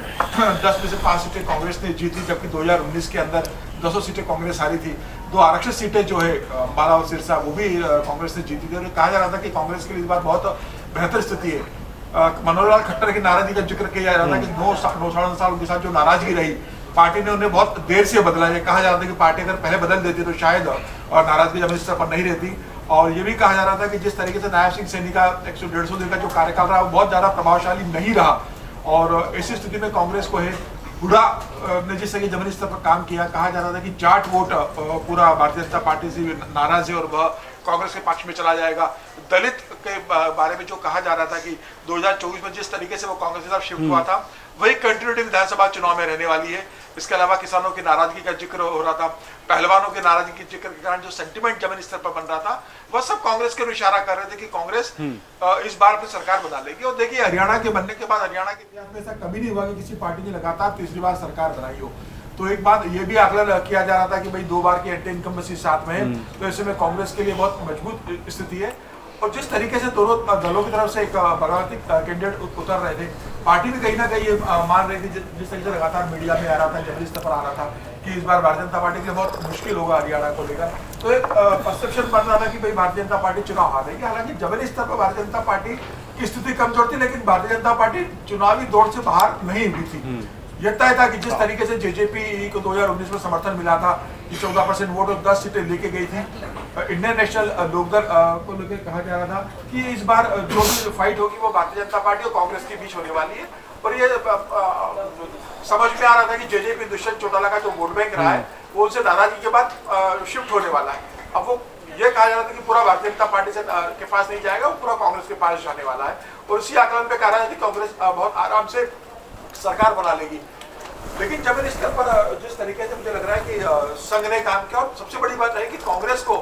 10 में से 5 सीटें कांग्रेस ने जीती, जबकि 2019 के अंदर 200 सीटें कांग्रेस हारी थी। 2 आरक्षित सीटें जो है अंबाला और सिरसा, वो भी कांग्रेस ने जीती थी, और कहा जा रहा था कि कांग्रेस के लिए इस बार बहुत बेहतर स्थिति है। मनोहर लाल खट्टर की नाराजगी का जिक्र किया जा रहा था कि 9 साढ़े 9 साल उनके साथ जो नाराजगी रही, पार्टी ने उन्हें बहुत देर से बदला। ये कहा जा रहा था कि पार्टी अगर पहले बदल देती तो शायद और नाराजगी जब इस स्तर पर नहीं रहती। और ये भी कहा जा रहा था कि जिस तरीके से नायब सिंह सैनी का 100-150 दिन का जो कार्यकाल रहा वो बहुत ज़्यादा प्रभावशाली नहीं रहा, और ऐसी स्थिति में कांग्रेस को है, हुड्डा ने जिस तरह जमीनी स्तर पर काम किया, कहा जा रहा था कि जाट वोट पूरा भारतीय जनता पार्टी से नाराज है और वह कांग्रेस के पक्ष में चला जाएगा। दलित के बारे में जो कहा जा रहा था कि 2024 में जिस तरीके से वो कांग्रेस के साथ शिफ्ट हुआ था, वही कंटिन्यूटी विधानसभा चुनाव में रहने वाली है। इसके अलावा किसानों की नाराजगी का जिक्र हो रहा था, पहलवानों की नाराजगी के जिक्र के कारण जो सेंटिमेंट जमीनी स्तर पर बन रहा था, वह सब कांग्रेस के इशारा कर रहे थे कि कांग्रेस इस बार अपनी सरकार बना लेगी। और देखिए, हरियाणा के बनने के बाद हरियाणा के इतिहास में ऐसा कभी नहीं हुआ कि किसी पार्टी ने लगातार तीसरी बार सरकार बनाई हो। तो एक बात ये भी आकलन किया जा रहा था कि भाई 2 बार की एंटी इनकम्बेंसी साथ में है, तो ऐसे में कांग्रेस के लिए बहुत मजबूत स्थिति है। और जिस तरीके से दोनों दलों की तरफ से एक बगावती कैंडिडेट उतर रहे थे, पार्टी भी कहीं ना कहीं ये मान रही थी, जिस तरीके से लगातार मीडिया में आ रहा था, जमीनी स्तर पर आ रहा था कि इस बार भारतीय जनता पार्टी के लिए बहुत मुश्किल होगा हरियाणा को लेकर। तो एक परसेप्शन बन रहा था कि भाई भारतीय जनता पार्टी चुनाव हारेगी। हालांकि जमीनी स्तर पर भारतीय जनता पार्टी की स्थिति कमजोर थी, लेकिन भारतीय जनता पार्टी चुनावी दौड़ से बाहर नहीं हुई थी। यह तय था कि जिस तरीके से जेजेपी को 2019 में समर्थन मिला था कि 14% वोट और 10 सीटें लेके गई थी, इंडियन नेशनल लोकदल को लेकर कहा जा रहा था कि इस बार जो भी फाइट होगी वो भारतीय जनता पार्टी और कांग्रेस के बीच होने वाली है। और ये समझ में आ रहा था कि जेजेपी दुष्यंत चौटाला का जो वोट बैंक रहा है वो उनसे नाराजगी के बाद शिफ्ट होने वाला है। अब वो ये कहा जा रहा था कि पूरा भारतीय जनता पार्टी से के पास नहीं जाएगा, वो पूरा कांग्रेस के पास जाने वाला है। और इसी आकलन पे कहा रहा है कि कांग्रेस बहुत आराम से सरकार बना लेगी। लेकिन जमीनी स्तर पर जिस तरीके से मुझे लग रहा है कि संघ ने काम किया, और सबसे बड़ी बात है कि कांग्रेस को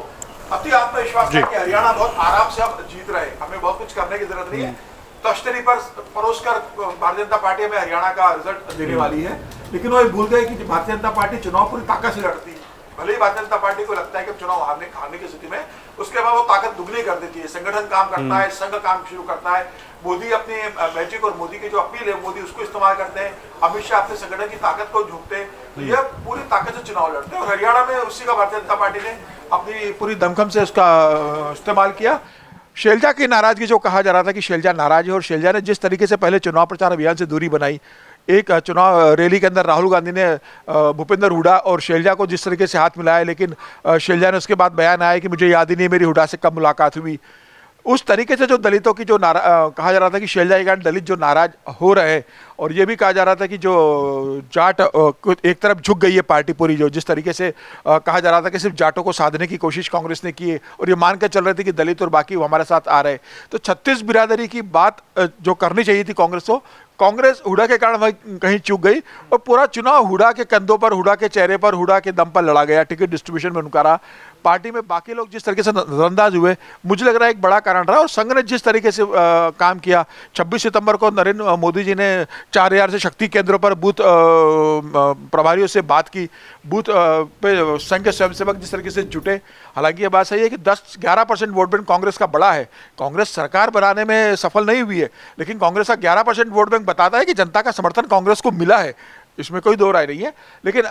अति आत्मविश्वास है कि हरियाणा बहुत आराम से अब जीत रहे, हमें बहुत कुछ करने की जरूरत नहीं है। तश्तरी पर परोसकर भारतीय जनता पार्टी में हरियाणा का रिजल्ट देने वाली है। लेकिन वो भूल गए कि भारतीय जनता पार्टी चुनाव पूरी ताकत से लड़ती है। भले ही भारतीय जनता पार्टी को लगता है कि चुनाव हारने की स्थिति में, उसके बाद वो ताकत दुगनी कर देती है। संगठन काम करता है, संघ काम शुरू करता है, मोदी अपनी मैजिक और मोदी की जो अपील है मोदी उसको इस्तेमाल करते हैं, अमित शाह अपने संगठन की ताकत को झोंकते हैं, तो यह पूरी ताकत से चुनाव लड़ते हैं। और हरियाणा में उसी का भारतीय जनता पार्टी ने अपनी पूरी दमखम से उसका इस्तेमाल किया। शैलजा की नाराजगी जो कहा जा रहा था कि शैलजा नाराज है, और शैलजा ने जिस तरीके से पहले चुनाव प्रचार अभियान से दूरी बनाई, एक चुनाव रैली के अंदर राहुल गांधी ने भूपेंद्र हुड्डा और शैलजा को जिस तरीके से हाथ मिलाया, लेकिन शैलजा ने उसके बाद बयान आया कि मुझे याद ही नहीं मेरी हुड्डा से कब मुलाकात हुई। उस तरीके से जो दलितों की जो कहा जा रहा था कि शैलजा के कारण दलित जो नाराज हो रहे हैं, और ये भी कहा जा रहा था कि जो जाट एक तरफ झुक गई है पार्टी पूरी, जो जिस तरीके से कहा जा रहा था कि सिर्फ जाटों को साधने की कोशिश कांग्रेस ने की है, और ये मान कर चल रहे थे कि दलित और बाकी हमारे साथ आ रहे हैं। तो 36 बिरादरी की बात जो करनी चाहिए थी कांग्रेस को, कांग्रेस हुडा के कारण वही कहीं चूक गई, और पूरा चुनाव हुडा के कंधों पर, हुडा के चेहरे पर, हुडा के दम पर लड़ा गया। टिकट डिस्ट्रीब्यूशन में उनका रहा, पार्टी में बाकी लोग जिस तरीके से नजरअंदाज हुए, मुझे लग रहा है एक बड़ा कारण रहा। और संघ ने जिस तरीके से काम किया, 26 सितंबर को नरेंद्र मोदी जी ने 4000 से शक्ति केंद्रों पर बूथ प्रभारियों से बात की, बूथ पे संघ के स्वयंसेवक जिस तरीके से जुटे। हालांकि ये बात सही है कि 10-11% वोट बैंक कांग्रेस का बड़ा है, कांग्रेस सरकार बनाने में सफल नहीं हुई है, लेकिन कांग्रेस का 11% वोट बैंक बताता है कि जनता का समर्थन कांग्रेस को मिला है, इसमें कोई दो राय नहीं है। लेकिन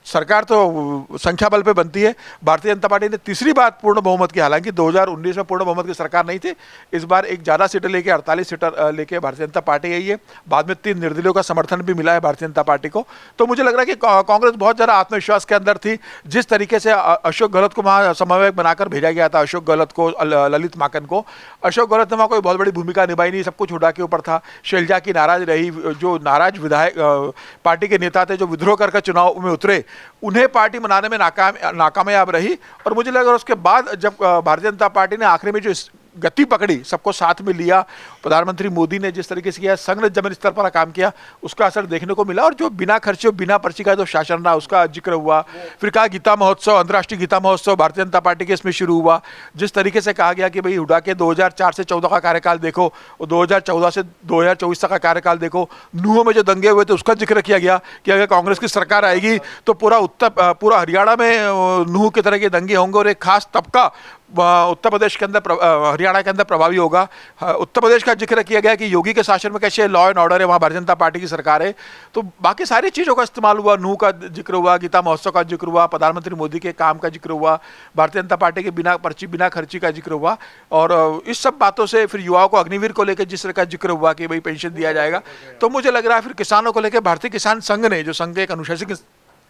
सरकार तो संख्या बल पे बनती है। भारतीय जनता पार्टी ने तीसरी बार पूर्ण बहुमत की, हालांकि 2019 में पूर्ण बहुमत की सरकार नहीं थी, इस बार एक ज़्यादा सीटें लेके 48 सीटें लेके भारतीय जनता पार्टी आई है। बाद में 3 निर्दलीयों का समर्थन भी मिला है भारतीय जनता पार्टी को। तो मुझे लग रहा है कि कांग्रेस बहुत ज़्यादा आत्मविश्वास के अंदर थी। जिस तरीके से अशोक गहलोत को वहाँ समन्वयक बनाकर भेजा गया था, अशोक गहलोत को, ललित माकन को, अशोक गहलोत ने वहाँ कोई बहुत बड़ी भूमिका निभाई नहीं, सब कुछ हुडा के ऊपर था। शैलजा की नाराज रही, जो नाराज विधायक पार्टी के नेता थे जो विद्रोह करके चुनाव में उतरे, उन्हें पार्टी बनाने में नाकामयाब रही। और मुझे लगा उसके बाद जब भारतीय जनता पार्टी ने आखिरी में जो गति पकड़ी, सबको साथ में लिया, प्रधानमंत्री मोदी ने जिस तरीके से किया, संघ ने जमीन स्तर पर काम किया, उसका असर देखने को मिला। और जो बिना खर्चे बिना पर्ची का जो शासन रहा उसका जिक्र हुआ। फिर कहा गीता महोत्सव, अंतर्राष्ट्रीय गीता महोत्सव भारतीय जनता पार्टी के इसमें शुरू हुआ। जिस तरीके से कहा गया कि भाई हुडा के 2004 से 14 का कार्यकाल देखो, और 2014 से 2024 तक का कार्यकाल देखो, नूहों में जो दंगे हुए थे उसका जिक्र किया गया कि अगर कांग्रेस की सरकार आएगी तो पूरा हरियाणा में नूह की तरह के दंगे होंगे, और एक खास तबका उत्तर प्रदेश के अंदर, हरियाणा के अंदर प्रभावी होगा। उत्तर प्रदेश का जिक्र किया गया कि योगी के शासन में कैसे लॉ एंड ऑर्डर है, वहाँ भारतीय जनता पार्टी की सरकार है। तो बाकी सारी चीज़ों का इस्तेमाल हुआ, नूह का जिक्र हुआ, गीता महोत्सव का जिक्र हुआ, प्रधानमंत्री मोदी के काम का जिक्र हुआ, भारतीय जनता पार्टी के बिना पर्ची बिना खर्ची का जिक्र हुआ। और इस सब बातों से फिर युवाओं को अग्निवीर को लेकर जिस तरह का जिक्र हुआ कि भाई पेंशन दिया जाएगा, तो मुझे लग रहा है फिर किसानों को लेकर भारतीय किसान संघ ने, जो संघ के एक अनुशासित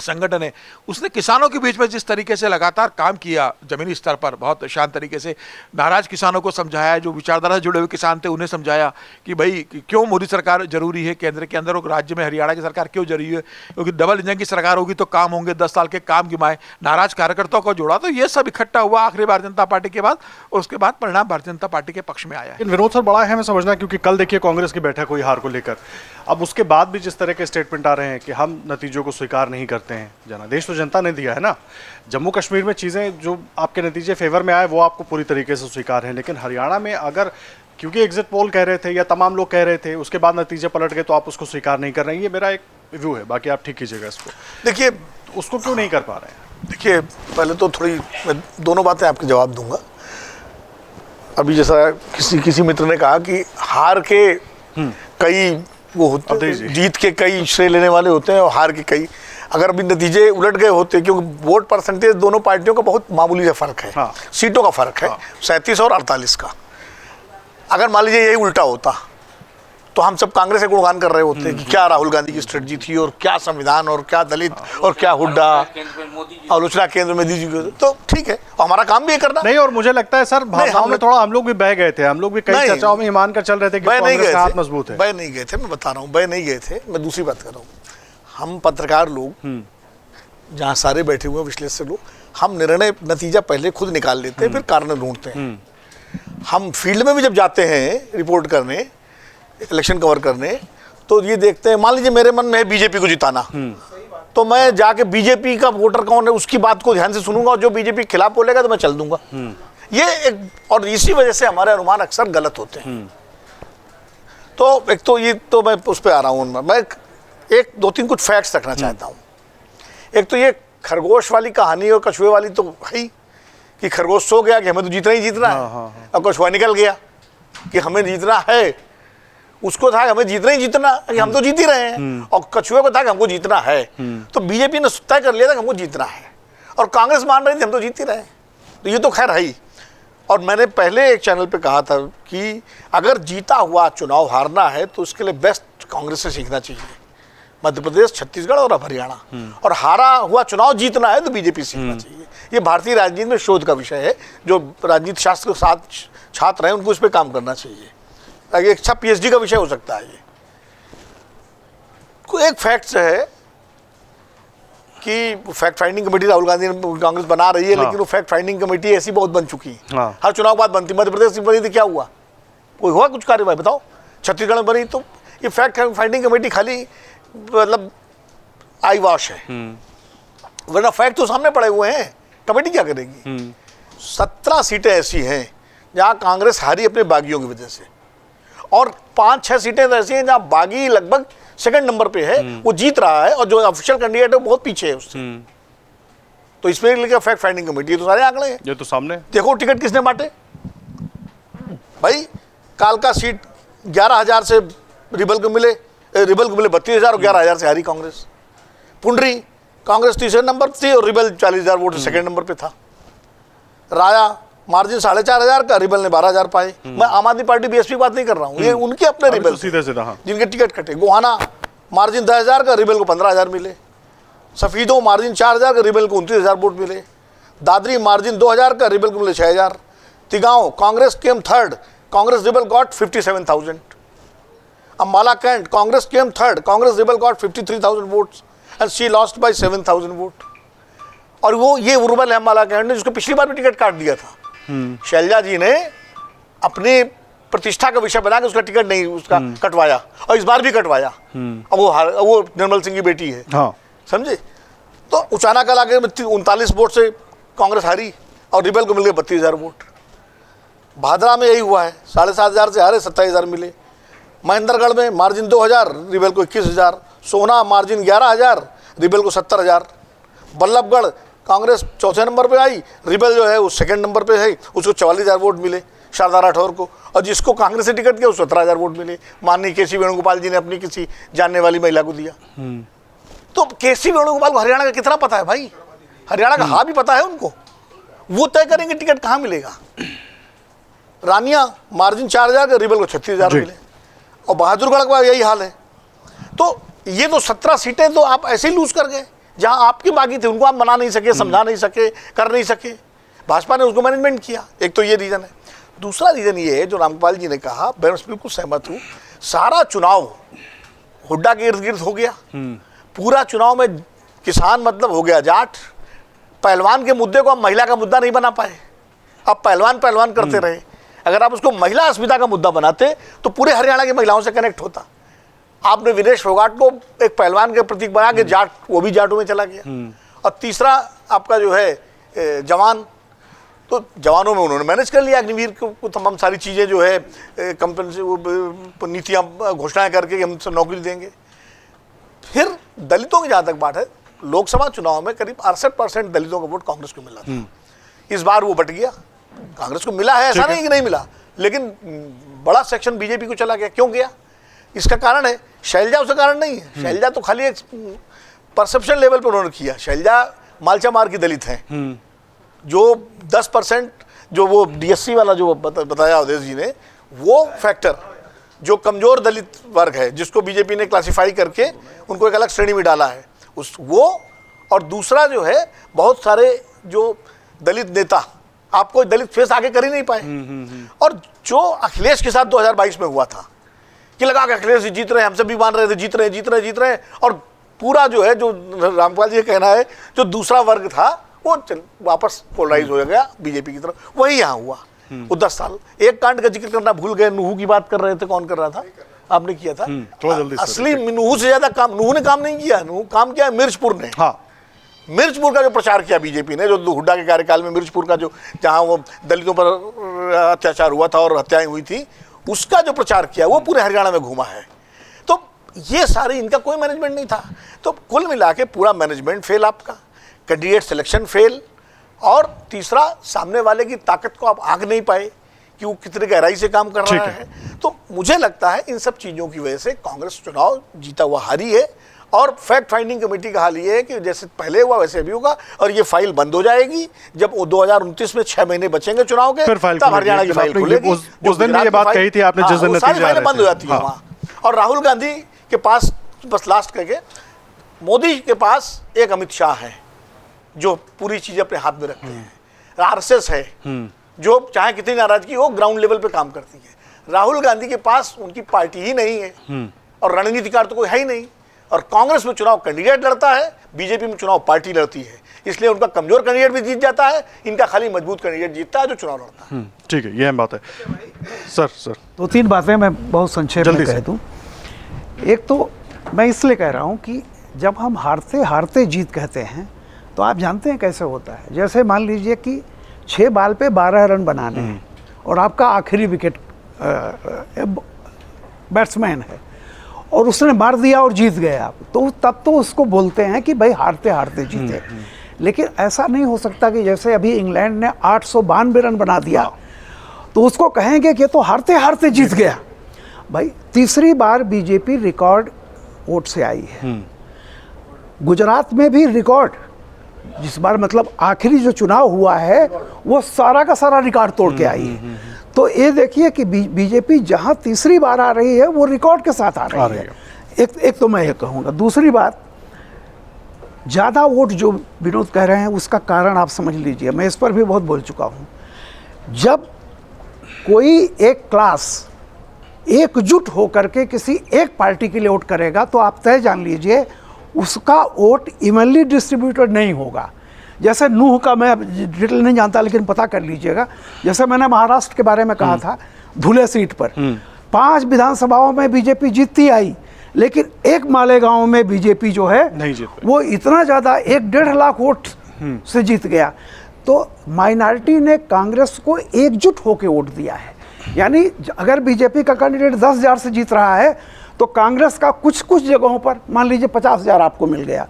संगठन है, उसने किसानों के बीच में जिस तरीके से लगातार काम किया जमीनी स्तर पर, बहुत शांत तरीके से नाराज किसानों को समझाया, जो विचारधारा से जुड़े हुए किसान थे उन्हें समझाया कि भाई क्यों मोदी सरकार जरूरी है केंद्र के अंदर, और राज्य में हरियाणा की सरकार क्यों जरूरी है, क्योंकि डबल इंजन की सरकार होगी तो काम होंगे, 10 साल के काम गिमाए, नाराज कार्यकर्ताओं को जोड़ा। तो ये सब इकट्ठा हुआ आखिरी भारतीय जनता पार्टी के बाद, और उसके बाद परिणाम भारतीय जनता पार्टी के पक्ष में आया है। विनोद सर, बड़ा है मैं समझना, क्योंकि कल देखिए कांग्रेस की बैठक हुई हार को लेकर, अब उसके बाद भी जिस तरह के स्टेटमेंट आ रहे हैं कि हम नतीजों को स्वीकार नहीं करते हैं, जनादेश तो जनता ने दिया है ना, जम्मू कश्मीर में चीज़ें जो आपके नतीजे फेवर में आए वो आपको पूरी तरीके से स्वीकार है, लेकिन हरियाणा में अगर, क्योंकि एग्जिट पोल कह रहे थे या तमाम लोग कह रहे थे, उसके बाद नतीजे पलट गए, तो आप उसको स्वीकार नहीं कर रहे हैं, ये मेरा एक व्यू है, बाकी आप ठीक कीजिएगा इसको। देखिए, उसको क्यों नहीं कर पा रहे हैं? देखिए, पहले तो थोड़ी मैं दोनों बातें आपके जवाब दूंगा। अभी जैसा किसी मित्र ने कहा कि हार के कई वो होते हैं, जीत के कई श्रेय लेने वाले होते हैं और हार के कई, अगर अभी नतीजे उलट गए होते, क्योंकि वोट परसेंटेज दोनों पार्टियों का बहुत मामूली सा फर्क है, हाँ। सीटों का फर्क है, 37 और 48 का। अगर मान लीजिए यही उल्टा होता तो हम सब कांग्रेस से गुणगान कर रहे होते कि क्या राहुल गांधी की स्ट्रेटजी थी, और क्या संविधान, और क्या दलित, और क्या हुड्डा, आलोचना केंद्र में दीजिए, तो ठीक है, हमारा काम भी ये करना नहीं। और मुझे लगता है सर, भावनाओं में थोड़ा हम लोग भी बह गए थे, हम लोग भी कई चर्चाओं में ये मानकर चल रहे थे कि कांग्रेस का हाथ मजबूत है। बह नहीं गए थे, मैं बता रहा हूँ, बह नहीं गए थे। मैं दूसरी बात कर रहा हूँ, हम पत्रकार लोग जहाँ सारे बैठे हुए विश्लेषक लोग, हम निर्णय नतीजा पहले खुद निकाल लेते हैं, फिर कारण ढूंढते हैं। हम फील्ड में भी जब जाते हैं रिपोर्ट करने, इलेक्शन कवर करने, तो ये देखते हैं, मान लीजिए मेरे मन में है बीजेपी को जिताना, तो मैं जाके बीजेपी का वोटर कौन है उसकी बात को ध्यान से सुनूंगा, और जो बीजेपी के खिलाफ बोलेगा तो मैं चल दूंगा। ये एक, और इसी वजह से हमारे अनुमान अक्सर गलत होते हैं। तो एक तो ये, तो मैं उस पर आ रहा हूँ, मैं एक 2-3 कुछ फैक्ट्स रखना चाहता हूँ। एक तो ये खरगोश वाली कहानी और कछुए वाली तो है ही, कि खरगोश सो गया कि हमें तो जीतना ही जीतना है, और कछुआ निकल गया कि हमें जीतना है, उसको था हमें जीतना ही जीतना, कि हम तो जीत ही रहे हैं, और कछुए को था कि हमको जीतना है। तो बीजेपी ने तय कर लिया था कि हमको जीतना है, और कांग्रेस मान रही थी हम तो जीत ही रहे हैं। तो ये तो खैर है ही। और मैंने पहले एक चैनल पे कहा था कि अगर जीता हुआ चुनाव हारना है तो उसके लिए बेस्ट कांग्रेस से सीखना चाहिए, मध्य प्रदेश, छत्तीसगढ़ और अब हरियाणा, और हारा हुआ चुनाव जीतना है तो बीजेपी सीखना चाहिए। ये भारतीय राजनीति में शोध का विषय है, जो राजनीति शास्त्र के साथ छात्र हैं उनको इस पर काम करना चाहिए, ताकि एक अच्छा PhD का विषय हो सकता है ये। एक फैक्ट है कि fact finding committee Rahul Gandhi ने कांग्रेस बना रही है, लेकिन वो फैक्ट फाइंडिंग कमेटी ऐसी बहुत बन चुकी है। हर चुनाव बाद बनती, मध्य प्रदेश में बनी थी, क्या हुआ? कोई हुआ कुछ कार्यवाही बताओ? छत्तीसगढ़ में बनी, तो ये फैक्ट फाइंडिंग कमेटी खाली मतलब आई वॉश है, वरना फैक्ट तो सामने पड़े हुए हैं। कमेटी क्या करेगी? 17 सीटें ऐसी हैं जहां कांग्रेस हारी अपने बागियों की वजह से, और 5-6 सीटें ऐसी हैं जहां बागी लगभग सेकंड नंबर पे है, वो जीत रहा है, और जो ऑफिशियल कैंडिडेट है वो बहुत पीछे है उससे। तो इसमें लेकर फैक्ट फाइंडिंग कमेटी, तो सारे आंकड़े हैं, ये तो सामने। देखो टिकट किसने बांटे भाई। कालका सीट 11,000 से रिबल को मिले 32,000 और 11,000 से हारी कांग्रेस। पुंडरी कांग्रेस तीसरे नंबर थी और रिबल 40,000 वोट सेकंड नंबर पे था। राया मार्जिन 4,500 का, रिबल ने 12,000 पाए। मैं आम आदमी पार्टी BSP की बात नहीं कर रहा हूँ, ये उनके अपने रिबल तो सीधे सीधा, हाँ। जिनके टिकट कटे। गोहाना मार्जिन 10,000 का, रिबल को 15,000 मिले। सफीदों मार्जिन 4,000 का, रिबल को 29,000 वोट मिले। दादरी मार्जिन 2,000 का, रिबल को मिले 6,000। Tigaon Congress came third, Congress rebel got 57,000। Ambala cantt Congress came third, Congress rebel got 53,000 votes and she lost by 7,000 vote. और वो ये रुबल है अम्बाला कैंट ने, जिसको पिछली बार भी टिकट काट दिया था। शैलजा जी ने अपनी प्रतिष्ठा का विषय बना के उसका टिकट नहीं उसका कटवाया, और इस बार भी कटवाया। अब वो निर्मल सिंह की बेटी है, हाँ। समझे? तो उचाना कला के 39 वोट से कांग्रेस हारी और रिबल को मिल गए 32,000 वोट। भादरा में यही हुआ है, 7,500 से हारे, 27,000 मिले। महेंद्रगढ़ में मार्जिन 2,000, रिबल को 21,000। सोना मार्जिन 11,000, रिबल को 70,000। बल्लभगढ़ कांग्रेस चौथे नंबर पे आई, रिबल जो है वो सेकंड नंबर पे है, उसको 44,000 वोट मिले शारदा राठौर को, और जिसको कांग्रेस से टिकट किया उसको 17,000 वोट मिले। माननीय KC वेणुगोपाल जी ने अपनी किसी जानने वाली महिला को दिया। तो KC वेणुगोपाल को हरियाणा का कितना पता है भाई? हरियाणा का हाँ भी पता है उनको, वो तय करेंगे टिकट कहाँ मिलेगा। रानिया मार्जिन 4,000 का, रिबल को 36,000 मिले, और बहादुरगढ़ का यही हाल है। तो ये तो 17 सीटें तो आप ऐसे ही लूज कर गए, जहां आपकी बागी थी उनको आप मना नहीं सके, समझा नहीं सके, कर नहीं सके। भाजपा ने उसको मैनेजमेंट किया। एक तो ये रीजन है। दूसरा रीजन ये है जो रामगोपाल जी ने कहा, मैं बिल्कुल सहमत हूँ, सारा चुनाव हुड्डा के इर्द गिर्द हो गया। पूरा चुनाव में किसान मतलब हो गया जाट। पहलवान के मुद्दे को आप महिला का मुद्दा नहीं बना पाए, अब पहलवान करते रहे। अगर आप उसको महिला अस्मिता का मुद्दा बनाते तो पूरे हरियाणा की महिलाओं से कनेक्ट होता। आपने विनेश फोगाट को एक पहलवान के प्रतीक बना के जाट, वो भी जाटों में चला गया। और तीसरा आपका जो है जवान, तो जवानों में उन्होंने मैनेज कर लिया। अग्निवीर को तमाम सारी चीज़ें जो है कंपनी से नीतियाँ घोषणाएं करके हम सब नौकरी देंगे। फिर दलितों की जहाँ तक बात है, लोकसभा चुनाव में करीब 68% दलितों का वोट कांग्रेस को मिला था। इस बार वो बट गया। कांग्रेस को मिला है, ऐसा नहीं कि नहीं मिला, लेकिन बड़ा सेक्शन बीजेपी को चला गया। क्यों गया? इसका कारण है शैलजा, उसका कारण नहीं है। शैलजा तो खाली एक परसेप्शन लेवल पर उन्होंने किया। शैलजा मालचा मार की दलित हैं, जो 10% जो वो DSC वाला जो बताया अवधेश जी ने, वो फैक्टर जो कमजोर दलित वर्ग है जिसको बीजेपी ने क्लासिफाई करके उनको एक अलग श्रेणी में डाला है, उस वो। और दूसरा जो है बहुत सारे जो दलित नेता, आप कोई दलित फेस आगे कर ही नहीं पाए। और जो अखिलेश के साथ 2022 में हुआ था कि लगा कि अखिलेश जी जीत रहे हैं, हम सब भी मान रहे थे जीत रहे हैं, और पूरा जो है जो रामपाल जी का कहना है जो दूसरा वर्ग था वो वापस पोलराइज हो गया बीजेपी की तरफ। वही यहाँ हुआ। वो 10 साल एक कांड का जिक्र करना भूल गए। नूहू की बात कर रहे थे, कौन कर रहा था? आपने किया था। थोड़ा जल्दी असली नूहू से ज्यादा काम नूहू ने काम नहीं किया, नूहू काम किया मिर्चपुर ने। हाँ, मिर्चपुर का जो प्रचार किया बीजेपी ने, जो हुड्डा के कार्यकाल में मिर्चपुर का जो जहां वो दलितों पर अत्याचार हुआ था और हत्याएं हुई थी, उसका जो प्रचार किया वो पूरे हरियाणा में घूमा है। तो ये सारी, इनका कोई मैनेजमेंट नहीं था। तो कुल मिला के पूरा मैनेजमेंट फेल आपका, कैंडिडेट सिलेक्शन फेल, और तीसरा सामने वाले की ताकत को आप आंक नहीं पाए कि वो कितने गहराई से काम कर रहा है। तो मुझे लगता है इन सब चीज़ों की वजह से कांग्रेस चुनाव जीता हुआ हारी है। और फैक्ट फाइंडिंग कमेटी का हाल ये है कि जैसे पहले हुआ वैसे अभी होगा, और ये फाइल बंद हो जाएगी जब 2029 में 6 महीने बचेंगे चुनाव के, तब हरियाणा की फाइल खुलेगी। उस दिन ये बात कही थी आपने, जिस दिन सारी फाइलें बंद हो जाती है वहाँ। और राहुल गांधी के पास, बस लास्ट करके, मोदी के पास एक अमित शाह है जो पूरी चीजें अपने हाथ में रखते हैं। RSS है, जो चाहे कितनी नाराजगी हो ग्राउंड लेवल पे काम करती है। राहुल गांधी के पास उनकी पार्टी ही नहीं है और रणनीतिकार तो कोई है ही नहीं, और कांग्रेस में चुनाव कैंडिडेट लड़ता है, बीजेपी में चुनाव पार्टी लड़ती है, इसलिए उनका कमजोर कैंडिडेट भी जीत जाता है, इनका खाली मजबूत कैंडिडेट जीतता है जो चुनाव लड़ता है। ठीक है, ये अहम बात है। सर 2-3 बातें मैं बहुत संक्षेप में जल्दी कह से। दूं। एक तो मैं इसलिए कह रहा हूं कि जब हम हारते हारते जीत कहते हैं तो आप जानते हैं कैसे होता है। जैसे मान लीजिए कि 6 बॉल पे 12 रन बनाने हैं और आपका आखिरी विकेट बैट्समैन है और उसने मार दिया और जीत गए आप, तो तब तो उसको बोलते हैं कि भाई हारते हारते जीते। लेकिन ऐसा नहीं हो सकता कि जैसे अभी इंग्लैंड ने 892 रन बना दिया तो उसको कहेंगे कि तो हारते हारते जीत गया। भाई तीसरी बार बीजेपी रिकॉर्ड वोट से आई है। गुजरात में भी रिकॉर्ड, जिस बार मतलब आखिरी जो चुनाव हुआ है वो सारा का सारा रिकॉर्ड तोड़ के आई है। तो ये देखिए कि बीजेपी जहां तीसरी बार आ रही है वो रिकॉर्ड के साथ आ रही है। एक तो मैं ये कहूँगा। दूसरी बात, ज़्यादा वोट जो विनोद कह रहे हैं उसका कारण आप समझ लीजिए, मैं इस पर भी बहुत बोल चुका हूँ। जब कोई एक क्लास एकजुट होकर के किसी एक पार्टी के लिए वोट करेगा तो आप तय जान लीजिए उसका वोट इवनली डिस्ट्रीब्यूटेड नहीं होगा। जैसे नूह का मैं डिटेल नहीं जानता लेकिन पता कर लीजिएगा। जैसे मैंने महाराष्ट्र के बारे में कहा था, धुले सीट पर 5 विधानसभाओं में बीजेपी जीतती आई, लेकिन एक मालेगांव में बीजेपी जो है नहीं जीत पाई। वो इतना ज़्यादा 1-1.5 लाख वोट से जीत गया। तो माइनॉरिटी ने कांग्रेस को एकजुट होकर वोट दिया है। यानी अगर बीजेपी का कैंडिडेट 10,000 से जीत रहा है तो कांग्रेस का कुछ कुछ जगहों पर मान लीजिए 50,000 आपको मिल गया।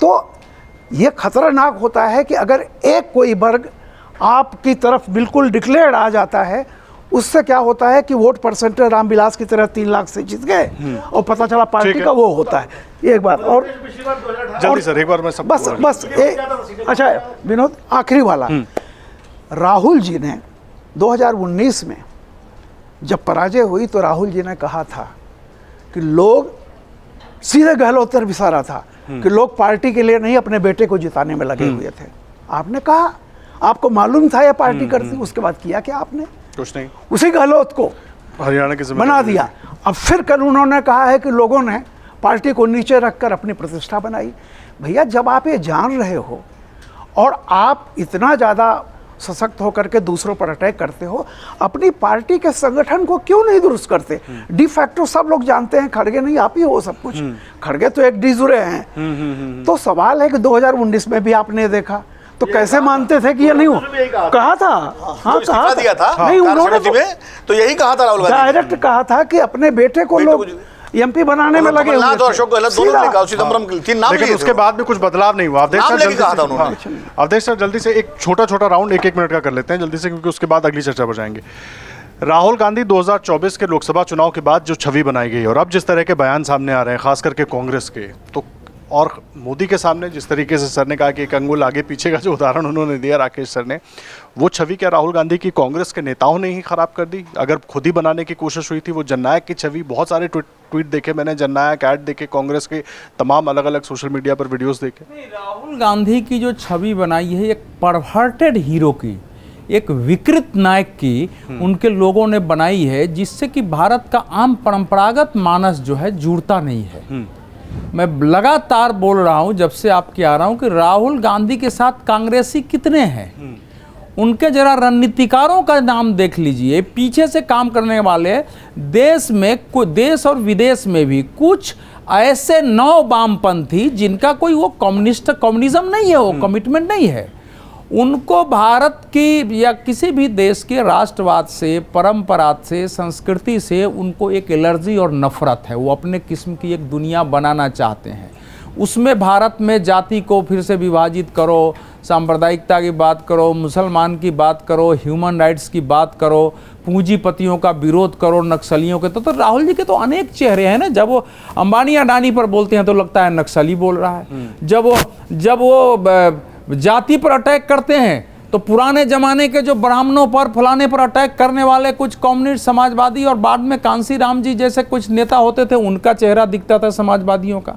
तो ये खतरनाक होता है कि अगर एक कोई वर्ग आपकी तरफ बिल्कुल डिक्लेयर्ड आ जाता है, उससे क्या होता है कि वोट परसेंटेज रामविलास की तरह 3 लाख से जीत गए और पता चला पार्टी का वो होता है। एक बात और जल्दी सर, एक बार मैं सब बस अच्छा विनोद, आखिरी वाला, राहुल जी ने 2019 में जब पराजय हुई तो राहुल जी ने कहा था कि लोग, सीधे गहलोत तरफ इशारा था कि लोग पार्टी के लिए नहीं अपने बेटे को जिताने में लगे हुए थे। आपने कहा आपको मालूम था ये पार्टी करती, उसके बाद किया क्या आपने? कुछ नहीं, उसी गहलोत को हरियाणा के बना दिया। अब फिर कल उन्होंने कहा है कि लोगों ने पार्टी को नीचे रखकर अपनी प्रतिष्ठा बनाई। भैया जब आप ये जान रहे हो और आप इतना ज़्यादा सशक्त होकर के दूसरों पर अटैक करते हो, अपनी पार्टी के संगठन को क्यों नहीं दुरुस्त करते? डी फैक्टो सब लोग जानते हैं खड़गे नहीं आप ही हो सब कुछ, खड़गे तो एक डीजुरे हैं। तो सवाल है कि 2019 में भी आपने देखा तो कैसे मानते थे कि ये नहीं हो? कहा था, हाँ कहा दिया था नहीं उन्होंने तो यही कहा था राहुल गांधी डायरेक्ट कहा था कि अपने बेटे को लोग एमपी बनाने में लगे हुए कमलनाथ और थे। अशोक गहलोत दोनों ने कहा, चिदम्बरम तीन नाम लेकिन लिए उसके थे। बाद भी कुछ बदलाव नहीं हुआ। अवधेश नाम सर लेके जल्दी कहा से, था उन्होंने। हाँ, अवधेश सर जल्दी से एक छोटा छोटा राउंड 1-1 मिनट का कर लेते हैं जल्दी से, क्योंकि उसके बाद अगली चर्चा पर जाएंगे। राहुल गांधी 2024 के लोकसभा चुनाव के बाद जो छवि बनाई गई और अब जिस तरह के बयान सामने आ रहे हैं खास करके कांग्रेस के, तो और मोदी के सामने जिस तरीके से सर ने कहा कि एक अंगुल आगे पीछे का जो उदाहरण उन्होंने दिया राकेश सर ने, वो छवि क्या राहुल गांधी की कांग्रेस के नेताओं ने ही खराब कर दी? अगर खुद ही बनाने की कोशिश हुई थी, वो जननायक की छवि, बहुत सारे ट्वीट देखे मैंने, जननायक ऐड देखे, कांग्रेस के तमाम अलग अलग सोशल मीडिया पर वीडियोस देखे। राहुल गांधी की जो छवि बनाई है एक परवर्टेड हीरो की, एक विकृत नायक की उनके लोगों ने बनाई है, जिससे कि भारत का आम परंपरागत मानस जो है जुड़ता नहीं है। मैं लगातार बोल रहा हूं जब से आपके आ रहा हूं कि राहुल गांधी के साथ कांग्रेसी कितने हैं, उनके जरा रणनीतिकारों का नाम देख लीजिए, पीछे से काम करने वाले। देश में, देश और विदेश में भी कुछ ऐसे नौ वामपंथी जिनका कोई वो कम्युनिज्म नहीं है, वो कमिटमेंट नहीं है, उनको भारत की या किसी भी देश के राष्ट्रवाद से, परंपरा से, संस्कृति से उनको एक एलर्जी और नफरत है। वो अपने किस्म की एक दुनिया बनाना चाहते हैं। उसमें भारत में जाति को फिर से विभाजित करो, सांप्रदायिकता की बात करो, मुसलमान की बात करो, ह्यूमन राइट्स की बात करो, पूंजीपतियों का विरोध करो, नक्सलियों के। तो राहुल जी के तो अनेक चेहरे हैं ना। जब वो अंबानी अडानी पर बोलते हैं तो लगता है नक्सली बोल रहा है, जब वो जाति पर अटैक करते हैं तो पुराने जमाने के जो ब्राह्मणों पर फलाने पर अटैक करने वाले कुछ कम्युनिस्ट समाजवादी और बाद में कांसी राम जी जैसे कुछ नेता होते थे, उनका चेहरा दिखता था समाजवादियों का।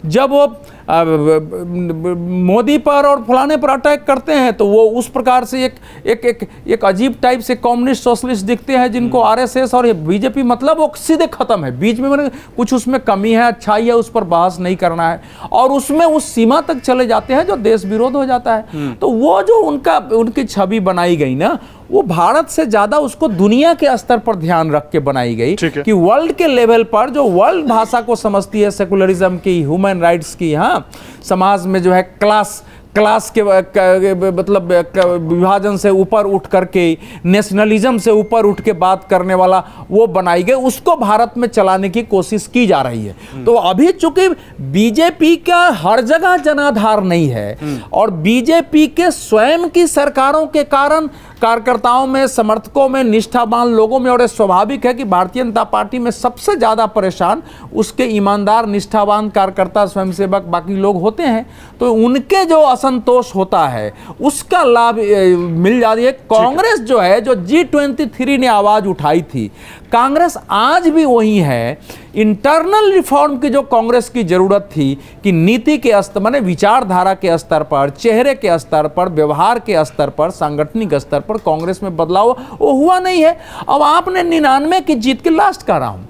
जब वो मोदी पर और फलाने पर अटैक करते हैं तो वो उस प्रकार से एक अजीब टाइप से कम्युनिस्ट सोशलिस्ट दिखते हैं जिनको आरएसएस और बीजेपी मतलब वो सीधे खत्म है, बीच में मैंने कुछ उसमें कमी है अच्छाई है उस पर बहस नहीं करना है, और उसमें उस सीमा तक चले जाते हैं जो देश विरोध हो जाता है। तो वो जो उनकी छवि बनाई गई ना, वो भारत से ज्यादा उसको दुनिया के स्तर पर ध्यान रख के बनाई गई कि वर्ल्ड के लेवल पर जो वर्ल्ड भाषा को समझती है, सेकुलरिज्म की, ह्यूमन राइट्स की, हाँ, समाज में जो है क्लास के मतलब विभाजन से ऊपर उठ करके, नेशनलिज्म से ऊपर उठ के बात करने वाला वो बनाई गई, उसको भारत में चलाने की कोशिश की जा रही है। तो अभी चूंकि बीजेपी का हर जगह जनाधार नहीं है और बीजेपी के स्वयं की सरकारों के कारण कार्यकर्ताओं में, समर्थकों में, निष्ठावान लोगों में, और ये स्वाभाविक है कि भारतीय जनता पार्टी में सबसे ज्यादा परेशान उसके ईमानदार निष्ठावान कार्यकर्ता, स्वयंसेवक, बाकी लोग होते हैं। तो उनके जो असंतोष होता है उसका लाभ मिल जाती है। कांग्रेस जो है, जो G23 ने आवाज उठाई थी, कांग्रेस आज भी वही है। इंटरनल रिफॉर्म की जो कांग्रेस की जरूरत थी कि नीति के स्तर, माने विचारधारा के स्तर पर, चेहरे के स्तर पर, व्यवहार के स्तर पर, सांगठनिक स्तर पर कांग्रेस में बदलाव वो हुआ नहीं है। अब आपने 99 की जीत के लास्ट कर रहा हूं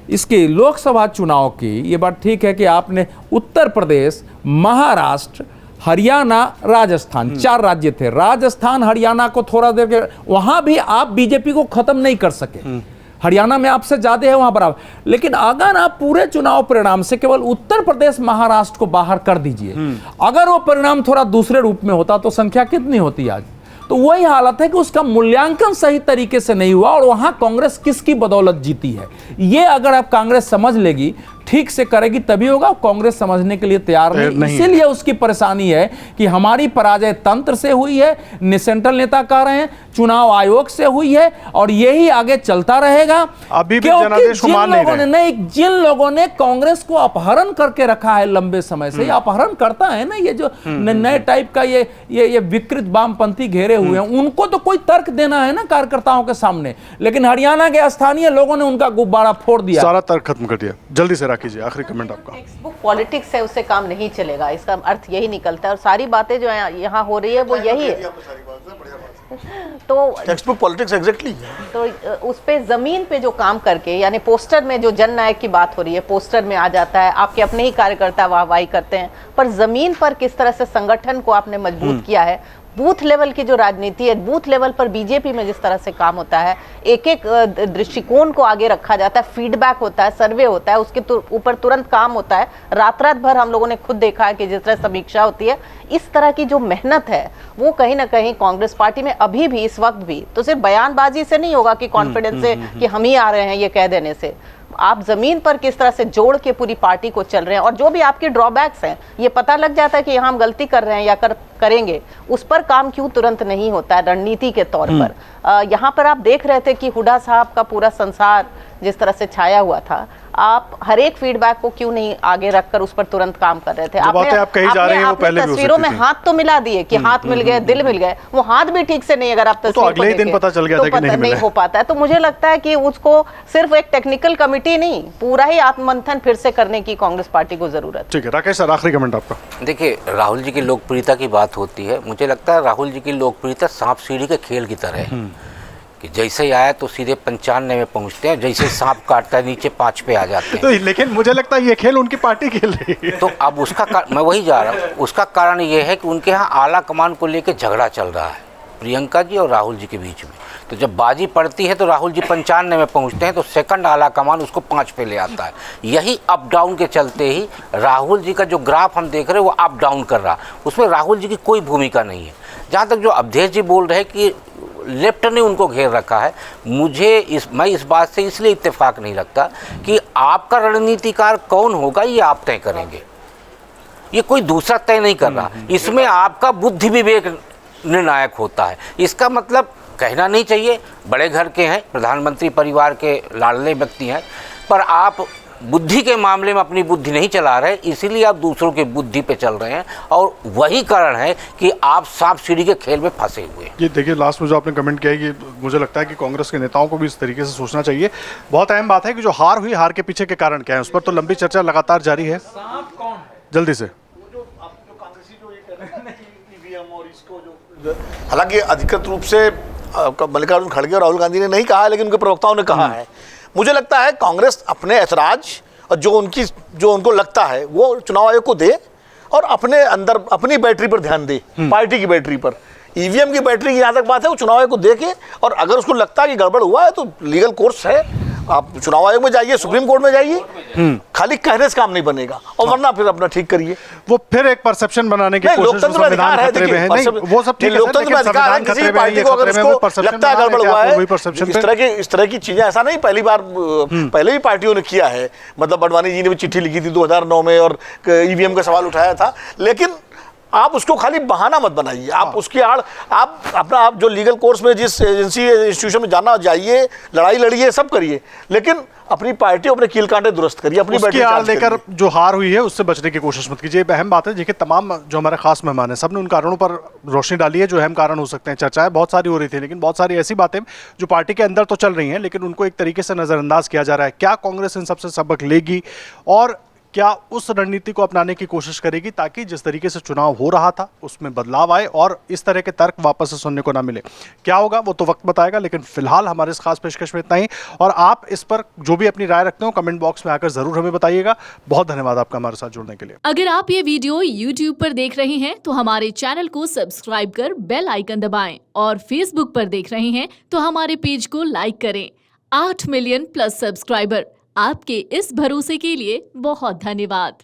इसके लोकसभा चुनाव की, ये बात ठीक है कि आपने उत्तर प्रदेश, महाराष्ट्र, हरियाणा, राजस्थान, 4 राज्य थे। राजस्थान, हरियाणा को थोड़ा देर के वहां भी आप बीजेपी को खत्म नहीं कर सके। हरियाणा में आपसे ज्यादा है, वहां बराबर। लेकिन अगर आप पूरे चुनाव परिणाम से केवल उत्तर प्रदेश, महाराष्ट्र को बाहर कर दीजिए, अगर वो परिणाम थोड़ा दूसरे रूप में होता तो संख्या कितनी होती आज? तो वही हालत है कि उसका मूल्यांकन सही तरीके से नहीं हुआ और वहां कांग्रेस किसकी बदौलत जीती है, ये अगर आप कांग्रेस समझ लेगी, ठीक से करेगी तभी होगा। कांग्रेस समझने के लिए तैयार नहीं, इसीलिए उसकी परेशानी है कि हमारी पराजय तंत्र से हुई है, सेंट्रल नेता कह रहे हैं, चुनाव आयोग से हुई है, और यही आगे चलता रहेगा। अभी भी जनादेश को मान जिन लोगों ने कांग्रेस को अपहरण करके रखा है लंबे समय से, अपहरण करता है ना, ये जो नए टाइप का ये विकृत वामपंथी घेरे हुए हैं, उनको तो कोई तर्क देना है ना कार्यकर्ताओं के सामने। लेकिन हरियाणा के स्थानीय लोगों ने उनका गुब्बारा फोड़ दिया, सारा तर्क खत्म कर दिया। जल्दी से कीजिए, आखिरी कमेंट आपका। टेक्स्ट बुक पॉलिटिक्स है, उससे काम नहीं चलेगा, इसका अर्थ यही निकलता है। और सारी बातें जो यहाँ हो रही है वो यही है। तो टेक्स्ट बुक पॉलिटिक्स एग्जैक्टली। तो उस पे जमीन पे जो काम करके, यानी पोस्टर में जो जननायक की बात हो रही है, पोस्टर में आ जाता है, आपके अपने ही कार्यकर्ता वाहवाही करते हैं, पर जमीन पर किस तरह से संगठन को आपने मजबूत किया है, बूथ लेवल की जो राजनीति है, बूथ लेवल पर बीजेपी में जिस तरह से काम होता है, एक एक दृष्टिकोण को आगे रखा जाता है, फीडबैक होता है, सर्वे होता है, उसके ऊपर तुरंत काम होता है। रात भर हम लोगों ने खुद देखा है कि जिस तरह समीक्षा होती है, इस तरह की जो मेहनत है वो कहीं ना कहीं कांग्रेस पार्टी में अभी भी, इस वक्त भी, तो सिर्फ बयानबाजी से नहीं होगा कि कॉन्फिडेंस से कि हम ही आ रहे हैं ये कह देने से। आप जमीन पर किस तरह से जोड़ के पूरी पार्टी को चल रहे हैं, और जो भी आपके ड्रॉबैक्स हैं ये पता लग जाता है कि यहाँ हम गलती कर रहे हैं या करेंगे, उस पर काम क्यों तुरंत नहीं होता है रणनीति के तौर पर। यहाँ पर आप देख रहे थे कि हुड्डा साहब का पूरा संसार जिस तरह से छाया हुआ था, आप हर एक फीडबैक को क्यों नहीं आगे रखकर उस पर तुरंत काम कर रहे थे? आपने तस्वीरों में हाथ तो मिला दिए कि हाथ मिल गए, दिल मिल गए, वो हाथ भी ठीक से नहीं, अगर आप तस्वीर अगले दिन पता चल गया था कि नहीं हो पाता है। तो मुझे लगता है कि उसको सिर्फ एक टेक्निकल कमिटी नहीं, पूरा ही आत्ममंथन फिर से करने की कांग्रेस पार्टी को जरूरत है। ठीक है, राकेश सर, आखिरी कमेंट आपका। देखिए, राहुल जी की लोकप्रियता की बात होती है, मुझे लगता है राहुल जी की लोकप्रियता सांप सीढ़ी के खेल की तरह है कि जैसे ही आया तो सीधे 95 में पहुंचते हैं, जैसे सांप काटता है नीचे 5 पे आ जाते हैं। तो लेकिन मुझे लगता है ये खेल उनकी पार्टी खेल रही है। तो अब उसका मैं वही जा रहा हूँ, उसका कारण ये है कि उनके यहाँ आला कमान को लेकर झगड़ा चल रहा है प्रियंका जी और राहुल जी के बीच में। तो जब बाजी पड़ती है तो राहुल जी 95 में पहुंचते हैं, तो सेकंड आला कमान उसको 5 पे ले आता है। यही अप डाउन के चलते ही राहुल जी का जो ग्राफ हम देख रहे हैं वो अप डाउन कर रहा, उसमें राहुल जी की कोई भूमिका नहीं है। जहाँ तक जो अवधेश जी बोल रहे हैं कि लेफ्ट ने उनको घेर रखा है, मैं इस बात से इसलिए इत्तेफाक नहीं रखता कि आपका रणनीतिकार कौन होगा ये आप तय करेंगे, ये कोई दूसरा तय नहीं कर रहा। इसमें आपका बुद्धि विवेक निर्णायक होता है। इसका मतलब कहना नहीं चाहिए, बड़े घर के हैं, प्रधानमंत्री परिवार के लाडले व्यक्ति हैं, पर आप बुद्धि के मामले में अपनी बुद्धि नहीं चला रहे, इसीलिए आप दूसरों की बुद्धि पे चल रहे हैं, और वही कारण है कि आप सांप सीढ़ी के खेल में फंसे हुए हैं। ये देखिए, लास्ट में जो आपने कमेंट किया है कि मुझे लगता है कि कांग्रेस के नेताओं को भी इस तरीके से सोचना चाहिए। बहुत अहम बात है कि जो हार हुई, हार के पीछे के कारण क्या है, उस पर तो लंबी चर्चा लगातार जारी है। जल्दी से। हालांकि अधिकृत रूप से मल्लिकार्जुन खड़गे और राहुल गांधी ने नहीं कहा है, लेकिन उनके प्रवक्ताओं ने कहा है। मुझे लगता है कांग्रेस अपने ऐतराज और जो उनको लगता है वो चुनाव आयोग को दे और अपने अंदर अपनी बैटरी पर ध्यान दे, पार्टी की बैटरी पर। ईवीएम की बैटरी की जहाँ तक बात है वो चुनाव आयोग को दे के, और अगर उसको लगता है कि गड़बड़ हुआ है तो लीगल कोर्स है, आप चुनाव आयोग में जाइए, सुप्रीम कोर्ट में जाइए, खाली कहने से काम नहीं बनेगा, और वरना फिर अपना ठीक करिए। वो फिर एक परसेप्शन बनाने की कोशिश, लोकतंत्र में अधिकार है, खतरे में है। नहीं, वो सब ठीक है, लोकतंत्र में अधिकार है, किसी भी पार्टी को अगर उसको लगता है गड़बड़ हुआ है, इस तरह की चीजें, ऐसा नहीं पहली बार, पहले भी पार्टियों ने किया है। मतलब अडवाणी जी ने भी चिट्ठी लिखी थी 2009 में और ईवीएम का सवाल उठाया था, लेकिन आप उसको खाली बहाना मत बनाइए। आप उसकी आड़ आप जो लीगल कोर्स में जिस एजेंसी इंस्टीट्यूशन में जाना जाइए, लड़ाई लड़िए, सब करिए, लेकिन अपनी पार्टी अपने कील कांटे दुरुस्त करिए, अपनी बैटरी चार्ज लेकर जो हार हुई है उससे बचने की कोशिश मत कीजिए। अहम बात है। देखिए, तमाम जो हमारे खास मेहमान हैं सबने उन कारणों पर रोशनी डाली है जो अहम कारण हो सकते हैं। चर्चाएं बहुत सारी हो रही थी, लेकिन बहुत सारी ऐसी बातें जो पार्टी के अंदर तो चल रही हैं, लेकिन उनको एक तरीके से नजरअंदाज किया जा रहा है। क्या कांग्रेस इन सबसे सबक लेगी और क्या उस रणनीति को अपनाने की कोशिश करेगी ताकि जिस तरीके से चुनाव हो रहा था उसमें बदलाव आए और इस तरह के तर्क वापस से सुनने को ना मिले? क्या होगा वो तो वक्त बताएगा, लेकिन फिलहाल हमारे इस खास पेशकश में इतना ही। और आप इस पर जो भी अपनी राय रखते हो कमेंट बॉक्स में आकर जरूर हमें बताइएगा। बहुत धन्यवाद आपका हमारे साथ जुड़ने के लिए। अगर आप ये वीडियो YouTube पर देख रहे हैं तो हमारे चैनल को सब्सक्राइब कर बेल आइकन दबाएं, और Facebook पर देख रहे हैं तो हमारे पेज को लाइक करें। 8 मिलियन प्लस सब्सक्राइबर, आपके इस भरोसे के लिए बहुत धन्यवाद।